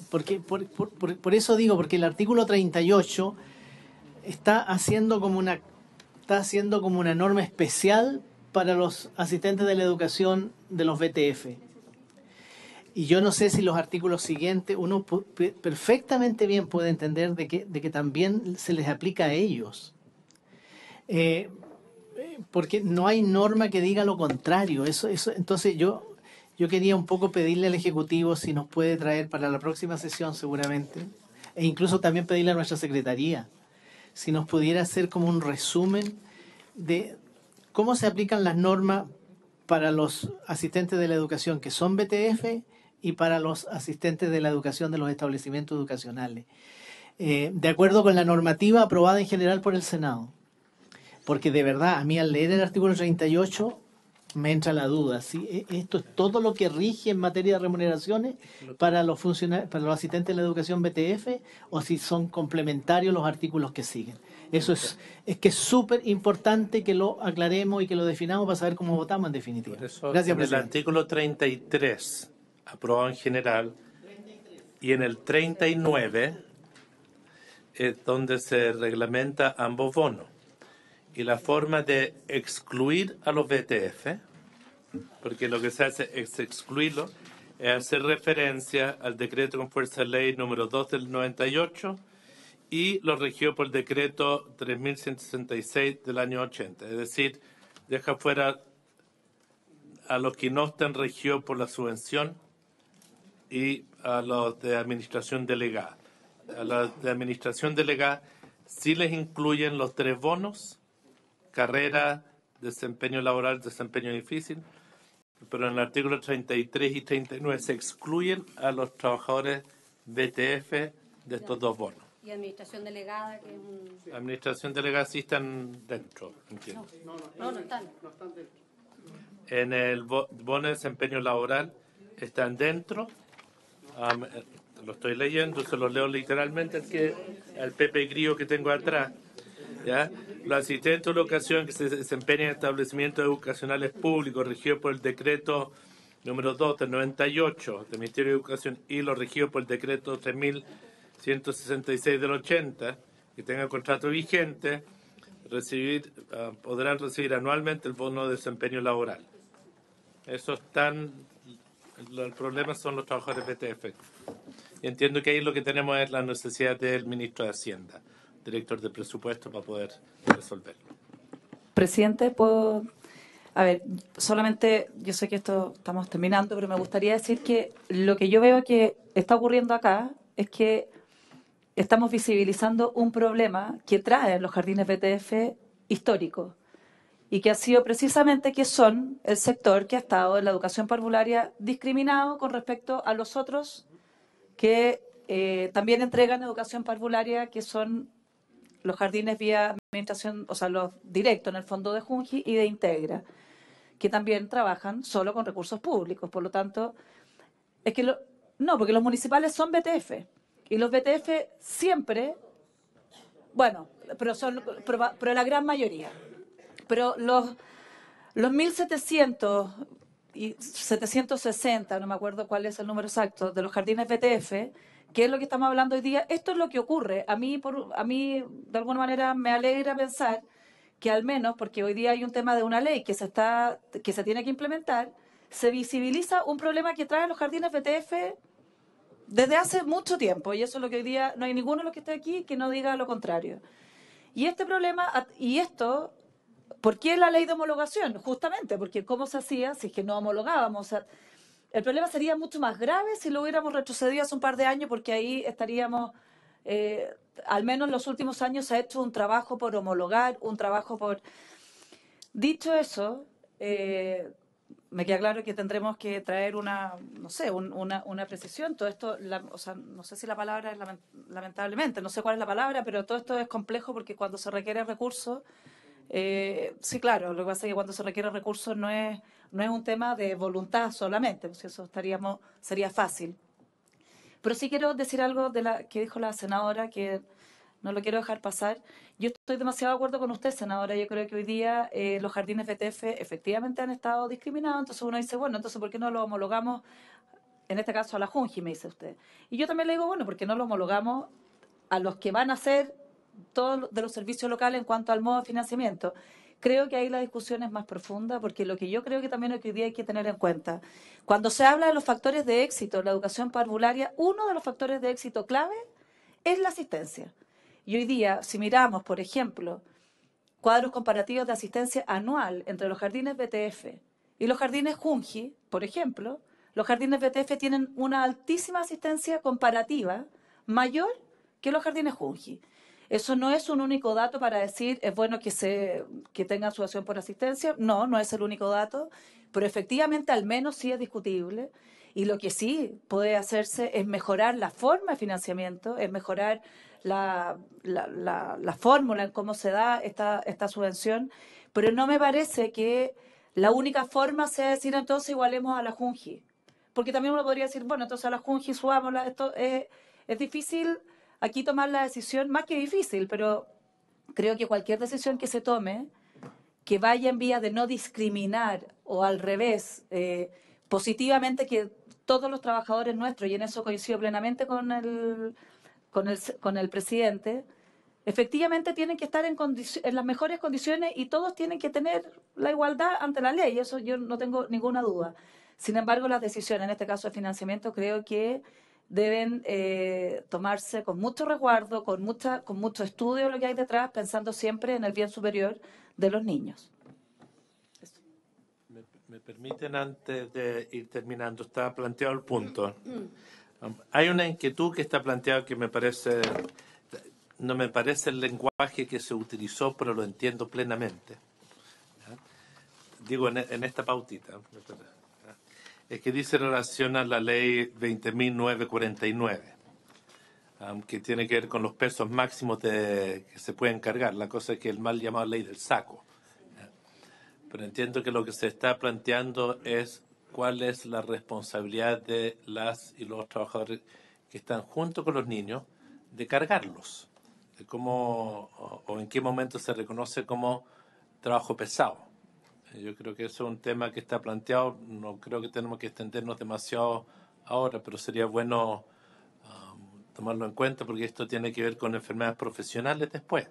[SPEAKER 9] por eso digo, porque el artículo 38 está haciendo como una norma especial para los asistentes de la educación de los VTF. Y yo no sé si los artículos siguientes uno perfectamente bien puede entender de que también se les aplica a ellos. Porque no hay norma que diga lo contrario. Entonces yo quería un poco pedirle al Ejecutivo si nos puede traer para la próxima sesión seguramente, e incluso también pedirle a nuestra Secretaría, si nos pudiera hacer como un resumen de cómo se aplican las normas para los asistentes de la educación que son VTF y para los asistentes de la educación de los establecimientos educacionales, de acuerdo con la normativa aprobada en general por el Senado. Porque de verdad, a mí al leer el artículo 38 me entra la duda, ¿sí? ¿Esto es todo lo que rige en materia de remuneraciones para los para los asistentes de la educación BTF o si son complementarios los artículos que siguen? Eso es que es súper importante que lo aclaremos y que lo definamos para saber cómo votamos en definitiva.
[SPEAKER 3] Por eso,
[SPEAKER 9] Gracias,
[SPEAKER 3] en el
[SPEAKER 9] presidente.
[SPEAKER 3] artículo 33, aprobado en general, y en el 39, es donde se reglamenta ambos bonos. Y la forma de excluir a los BTF, porque lo que se hace es excluirlo, es hacer referencia al decreto con fuerza de ley número 2 del 98 y lo regió por el decreto 3166 del año 80. Es decir, deja fuera a los que no están regidos por la subvención y a los de administración delegada. A los de administración delegada sí les incluyen los 3 bonos: carrera, desempeño laboral, desempeño difícil, pero en el artículo 33 y 39 se excluyen a los trabajadores BTF de estos 2 bonos.
[SPEAKER 5] Y administración delegada, que es un...
[SPEAKER 3] Administración delegada sí están dentro, entiendo.
[SPEAKER 5] No están.
[SPEAKER 3] En el bono de desempeño laboral están dentro. Lo estoy leyendo, se lo leo literalmente al Pepe Grillo que tengo atrás. ¿Ya? Los asistentes de educación que se desempeñan en establecimientos educacionales públicos regidos por el decreto número 2 del 98 del Ministerio de Educación y los regidos por el decreto 3166 del 80, que tengan contrato vigente, podrán recibir anualmente el bono de desempeño laboral. Eso están, el problema son los trabajadores BTF. Y entiendo que ahí lo que tenemos es la necesidad del ministro de Hacienda, director de presupuesto, para poder resolverlo.
[SPEAKER 4] Presidente, puedo... A ver, solamente, yo sé que esto estamos terminando, pero me gustaría decir que lo que yo veo que está ocurriendo acá es que estamos visibilizando un problema que traen los jardines BTF históricos y que ha sido precisamente que son el sector que ha estado en la educación parvularia discriminado con respecto a los otros que también entregan educación parvularia, que son los jardines vía administración, o sea, los directos en el fondo de Junji y de Integra, que también trabajan solo con recursos públicos. Por lo tanto, es que no, porque los municipales son BTF y los BTF siempre, bueno, pero la gran mayoría. Pero los 1.700 y 760, no me acuerdo cuál es el número exacto, de los jardines BTF, que es lo que estamos hablando hoy día, esto es lo que ocurre. A mí, de alguna manera, me alegra pensar que al menos, porque hoy día hay un tema de una ley que se tiene que implementar, se visibiliza un problema que traen los jardines BTF desde hace mucho tiempo, y eso es lo que hoy día no hay ninguno de los que esté aquí que no diga lo contrario. Y este problema, y esto, ¿por qué la ley de homologación? Justamente porque cómo se hacía si es que no homologábamos. O sea, el problema sería mucho más grave si lo hubiéramos retrocedido hace un par de años, porque ahí estaríamos, al menos en los últimos años se ha hecho un trabajo por homologar, un trabajo por... Dicho eso, me queda claro que tendremos que traer una precisión. Todo esto, o sea, no sé si la palabra es lamentablemente, no sé cuál es la palabra, pero todo esto es complejo porque cuando se requiere recursos, sí, claro, lo que pasa es que cuando se requiere recursos no es un tema de voluntad solamente, pues eso sería fácil. Pero sí quiero decir algo de que dijo la senadora, que no lo quiero dejar pasar. Yo estoy demasiado de acuerdo con usted, senadora. Yo creo que hoy día los jardines BTF efectivamente han estado discriminados. Entonces uno dice, bueno, entonces ¿por qué no lo homologamos, en este caso a la Junji, me dice usted? Y yo también le digo, bueno, ¿por qué no lo homologamos a los que van a hacer todos de los servicios locales en cuanto al modo de financiamiento? Creo que ahí la discusión es más profunda, porque lo que yo creo que también hoy día hay que tener en cuenta, cuando se habla de los factores de éxito en la educación parvularia, uno de los factores de éxito clave es la asistencia. Y hoy día, si miramos, por ejemplo, cuadros comparativos de asistencia anual entre los jardines BTF y los jardines Junji, por ejemplo, los jardines BTF tienen una altísima asistencia comparativa mayor que los jardines Junji. Eso no es un único dato para decir es bueno que tengan su acción por asistencia. No es el único dato, pero efectivamente al menos sí es discutible. Y lo que sí puede hacerse es mejorar la forma de financiamiento, es mejorar la fórmula en cómo se da esta subvención, pero no me parece que la única forma sea decir entonces igualemos a la Junji. Porque también uno podría decir, bueno, entonces a la Junji subámosla. Esto es difícil aquí tomar la decisión, más que difícil, pero creo que cualquier decisión que se tome, que vaya en vía de no discriminar o al revés, positivamente que todos los trabajadores nuestros, y en eso coincido plenamente con el presidente, efectivamente tienen que estar en las mejores condiciones y todos tienen que tener la igualdad ante la ley, eso yo no tengo ninguna duda. Sin embargo, las decisiones, en este caso de financiamiento, creo que deben tomarse con mucho resguardo, con mucho estudio de lo que hay detrás, pensando siempre en el bien superior de los niños.
[SPEAKER 3] ¿Me permiten, antes de ir terminando, está planteado el punto? Hay una inquietud que está planteada que no me parece el lenguaje que se utilizó, pero lo entiendo plenamente. ¿Ya? Digo, en esta pautita. Es que dice relación a la ley 20.949, que tiene que ver con los pesos máximos que se pueden cargar. La cosa es que el mal llamado ley del saco. Pero entiendo que lo que se está planteando es cuál es la responsabilidad de las y los trabajadores que están junto con los niños de cargarlos, de cómo o en qué momento se reconoce como trabajo pesado. Yo creo que eso es un tema que está planteado. No creo que tenemos que extendernos demasiado ahora, pero sería bueno tomarlo en cuenta porque esto tiene que ver con enfermedades profesionales después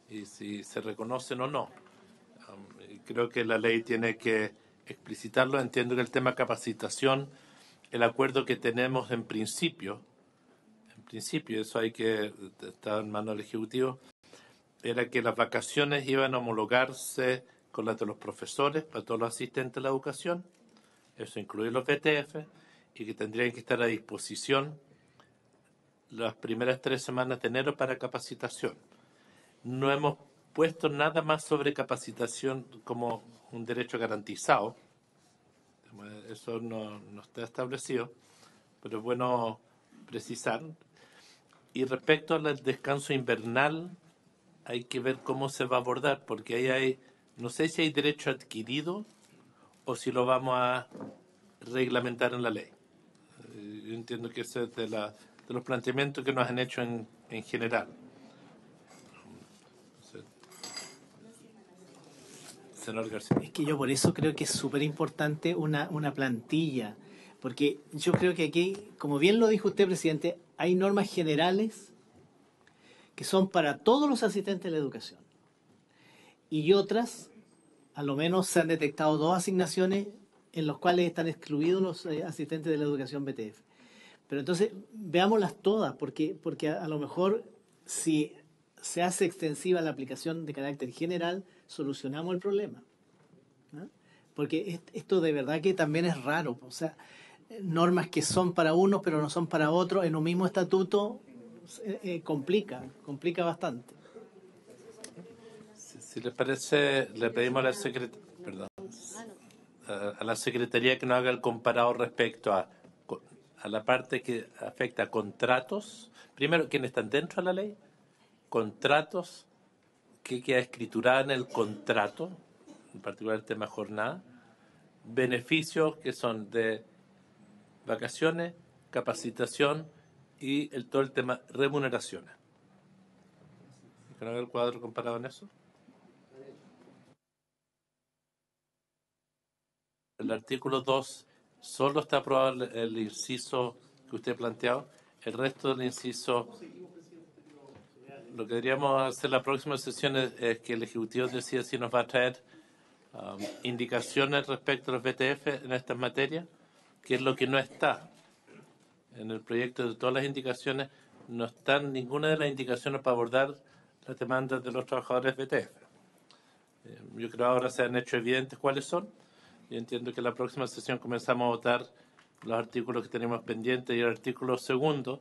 [SPEAKER 3] y si se reconocen o no. Creo que la ley tiene que explicitarlo. Entiendo que el tema capacitación, el acuerdo que tenemos en principio, eso hay que estar en manos del Ejecutivo, era que las vacaciones iban a homologarse con las de los profesores para todos los asistentes de la educación, eso incluye los VTF, y que tendrían que estar a disposición las primeras 3 semanas de enero para capacitación. No hemos puesto nada más sobre capacitación como un derecho garantizado. Eso no está establecido, pero es bueno precisar. Y respecto al descanso invernal, hay que ver cómo se va a abordar, porque ahí no sé si hay derecho adquirido o si lo vamos a reglamentar en la ley. Yo entiendo que ese es de los planteamientos que nos han hecho en general.
[SPEAKER 9] Es que yo por eso creo que es súper importante una plantilla, porque yo creo que aquí, como bien lo dijo usted, presidente, hay normas generales que son para todos los asistentes de la educación. Y otras, a lo menos se han detectado 2 asignaciones en las cuales están excluidos los asistentes de la educación BTF. Pero entonces, veámoslas todas, porque a lo mejor si se hace extensiva la aplicación de carácter general, solucionamos el problema. ¿No? Porque esto de verdad que también es raro. O sea, normas que son para unos pero no son para otros en un mismo estatuto complica bastante.
[SPEAKER 3] Si les parece, le pedimos a la Secretaría que nos haga el comparado respecto a la parte que afecta a contratos. Primero, ¿quiénes están dentro de la ley? Contratos, que queda escriturada en el contrato, en particular el tema jornada, beneficios que son de vacaciones, capacitación y todo el tema remuneraciones. ¿Can haber el cuadro comparado en eso? El artículo 2 solo está aprobado el inciso que usted ha planteado, el resto del inciso. Lo que deberíamos hacer la próxima sesión es que el Ejecutivo decida si nos va a traer indicaciones respecto a los VTF en estas materias, que es lo que no está. En el proyecto de todas las indicaciones no están ninguna de las indicaciones para abordar las demandas de los trabajadores VTF. Yo creo ahora se han hecho evidentes cuáles son. Yo entiendo que la próxima sesión comenzamos a votar los artículos que tenemos pendientes y el artículo 2.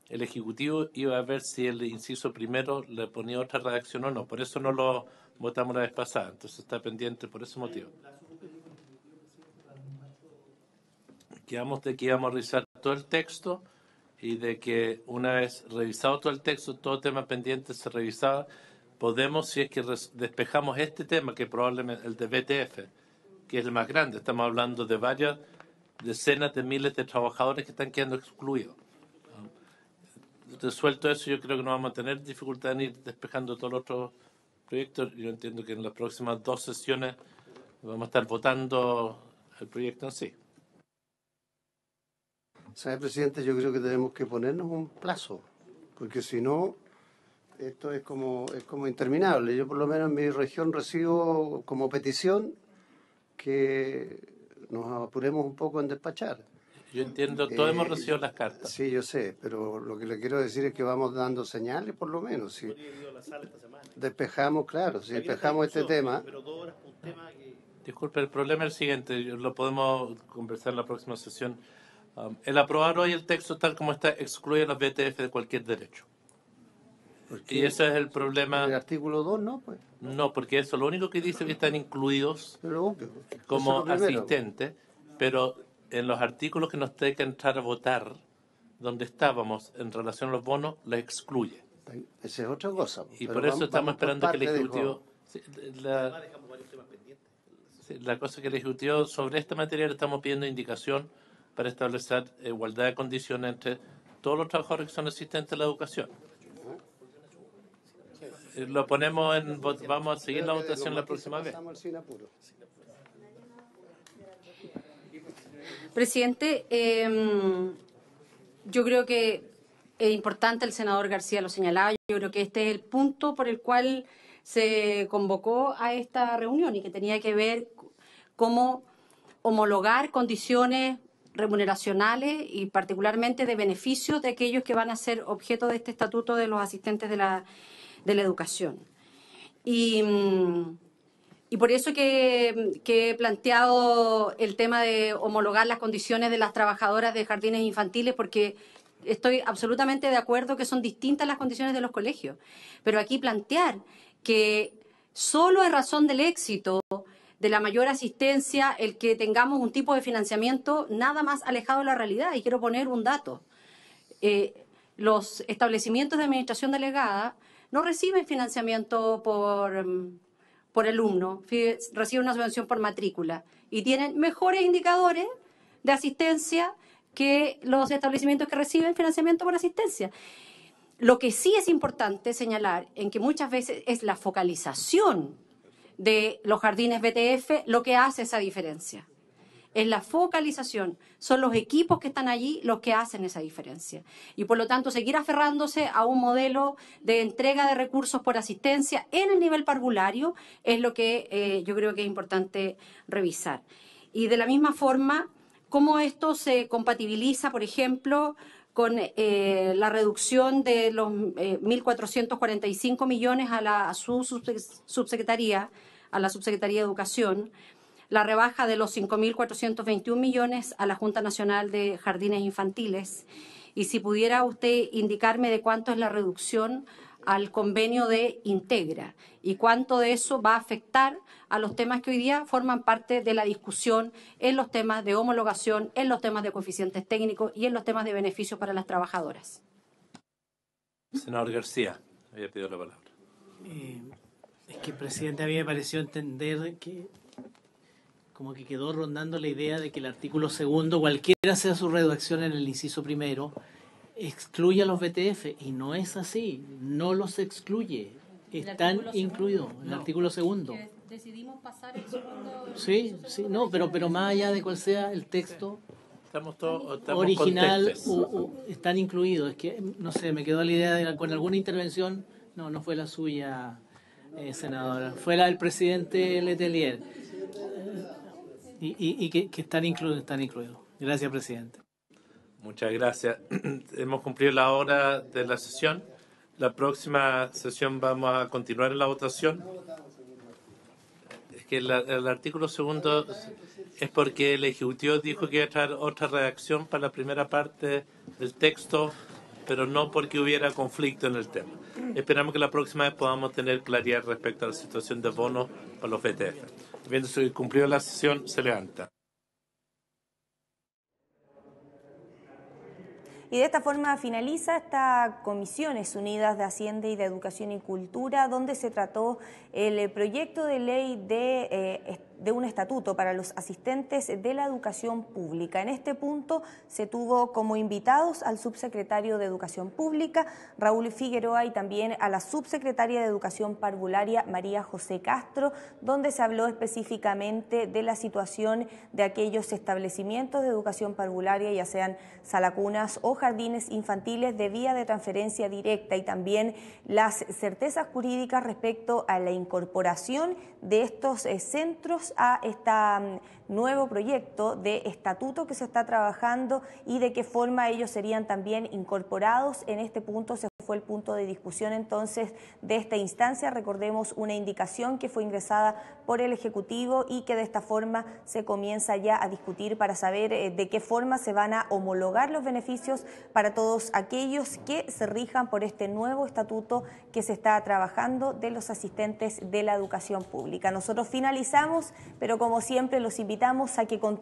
[SPEAKER 3] El Ejecutivo iba a ver si el inciso 1 le ponía otra redacción o no. Por eso no lo votamos la vez pasada. Entonces está pendiente por ese motivo. Quedamos de que íbamos a revisar todo el texto y de que una vez revisado todo el texto, todo tema pendiente se revisaba. Podemos, si es que despejamos este tema, que probablemente el de VTF, que es el más grande. Estamos hablando de varias decenas de miles de trabajadores que están quedando excluidos. Resuelto eso, yo creo que no vamos a tener dificultad en ir despejando todos los otros proyectos. Yo entiendo que en las próximas 2 sesiones vamos a estar votando el proyecto en sí.
[SPEAKER 1] ¿Sabe, presidente? Yo creo que tenemos que ponernos un plazo, porque si no, esto es como interminable. Yo por lo menos en mi región recibo como petición que nos apuremos un poco en despachar.
[SPEAKER 3] Yo entiendo, todos hemos recibido las cartas.
[SPEAKER 1] Sí, yo sé, pero lo que le quiero decir es que vamos dando señales, por lo menos. Si despejamos, claro, si despejamos este tema.
[SPEAKER 3] Disculpe, el problema es el siguiente, lo podemos conversar en la próxima sesión. El aprobar hoy el texto tal como está excluye a los BTF de cualquier derecho. Y ese es el problema.
[SPEAKER 1] El artículo 2 no, pues.
[SPEAKER 3] No, porque eso lo único que dice es que están incluidos como
[SPEAKER 1] Eso es lo primero.
[SPEAKER 3] asistentes, pero en los artículos que nos tiene que entrar a votar, donde estábamos en relación a los bonos, la excluye.
[SPEAKER 1] Esa es otra cosa.
[SPEAKER 3] Y
[SPEAKER 1] pero
[SPEAKER 3] por eso estamos
[SPEAKER 1] vamos por
[SPEAKER 3] esperando que el
[SPEAKER 1] parte,
[SPEAKER 3] Ejecutivo... La cosa es que el Ejecutivo sobre esta materia le estamos pidiendo indicación para establecer igualdad de condiciones entre todos los trabajadores que son asistentes a la educación. Lo ponemos en... Vamos a seguir la votación la próxima vez.
[SPEAKER 5] Presidente, yo creo que es importante, el senador García lo señalaba, yo creo que este es el punto por el cual se convocó a esta reunión y que tenía que ver cómo homologar condiciones remuneracionales y particularmente de beneficios de aquellos que van a ser objeto de este estatuto de los asistentes de la educación. Y por eso que he planteado el tema de homologar las condiciones de las trabajadoras de jardines infantiles, porque estoy absolutamente de acuerdo que son distintas las condiciones de los colegios. Pero aquí plantear que solo es razón del éxito de la mayor asistencia el que tengamos un tipo de financiamiento nada más alejado de la realidad. Y quiero poner un dato. Los establecimientos de administración delegada no reciben financiamiento por alumno, reciben una subvención por matrícula y tienen mejores indicadores de asistencia que los establecimientos que reciben financiamiento por asistencia. Lo que sí es importante señalar en que muchas veces es la focalización de los jardines BTF lo que hace esa diferencia. Es la focalización, son los equipos que están allí los que hacen esa diferencia. Y por lo tanto, seguir aferrándose a un modelo de entrega de recursos por asistencia en el nivel parvulario es lo que yo creo que es importante revisar. Y de la misma forma, cómo esto se compatibiliza, por ejemplo, con la reducción de los 1.445 millones a su subsecretaría, a la Subsecretaría de Educación, la rebaja de los 5.421 millones a la Junta Nacional de Jardines Infantiles. Y si pudiera usted indicarme de cuánto es la reducción al convenio de Integra y cuánto de eso va a afectar a los temas que hoy día forman parte de la discusión en los temas de homologación, en los temas de coeficientes técnicos y en los temas de beneficios para las trabajadoras.
[SPEAKER 3] Senador García, había pedido la palabra.
[SPEAKER 9] Es que, presidente, a mí me pareció entender que como que quedó rondando la idea de que el artículo 2, cualquiera sea su redacción en el inciso 1, excluye a los BTF, y no es así, no los excluye, están incluidos en el artículo 2.
[SPEAKER 5] Decidimos pasar el segundo...
[SPEAKER 9] Sí, no, pero más allá de cuál sea el texto
[SPEAKER 3] estamos
[SPEAKER 9] original, están incluidos. Es que, no sé, me quedó la idea de con alguna intervención, no fue la suya, senadora, fue la del presidente Letelier. Y que están incluidos. Gracias, presidente.
[SPEAKER 3] Muchas gracias. Hemos cumplido la hora de la sesión. La próxima sesión vamos a continuar en la votación. Es que el artículo 2 es porque el Ejecutivo dijo que iba a traer otra redacción para la primera parte del texto, pero no porque hubiera conflicto en el tema. Esperamos que la próxima vez podamos tener claridad respecto a la situación de bonos para los BTF. Habiendo cumplido la sesión, se levanta.
[SPEAKER 10] Y de esta forma finaliza esta Comisiones Unidas de Hacienda y de Educación y Cultura, donde se trató el proyecto de ley de un estatuto para los asistentes de la educación pública. En este punto se tuvo como invitados al subsecretario de Educación Pública, Raúl Figueroa, y también a la subsecretaria de Educación Parvularia, María José Castro, donde se habló específicamente de la situación de aquellos establecimientos de educación parvularia, ya sean salacunas o jardines infantiles de vía de transferencia directa, y también las certezas jurídicas respecto a la incorporación de estos centros a este nuevo proyecto de estatuto que se está trabajando y de qué forma ellos serían también incorporados. En este punto se fue el punto de discusión entonces de esta instancia. Recordemos una indicación que fue ingresada por el Ejecutivo y que de esta forma se comienza ya a discutir para saber de qué forma se van a homologar los beneficios para todos aquellos que se rijan por este nuevo estatuto que se está trabajando de los asistentes de la educación pública. Nosotros finalizamos, pero como siempre los invitamos a que continúen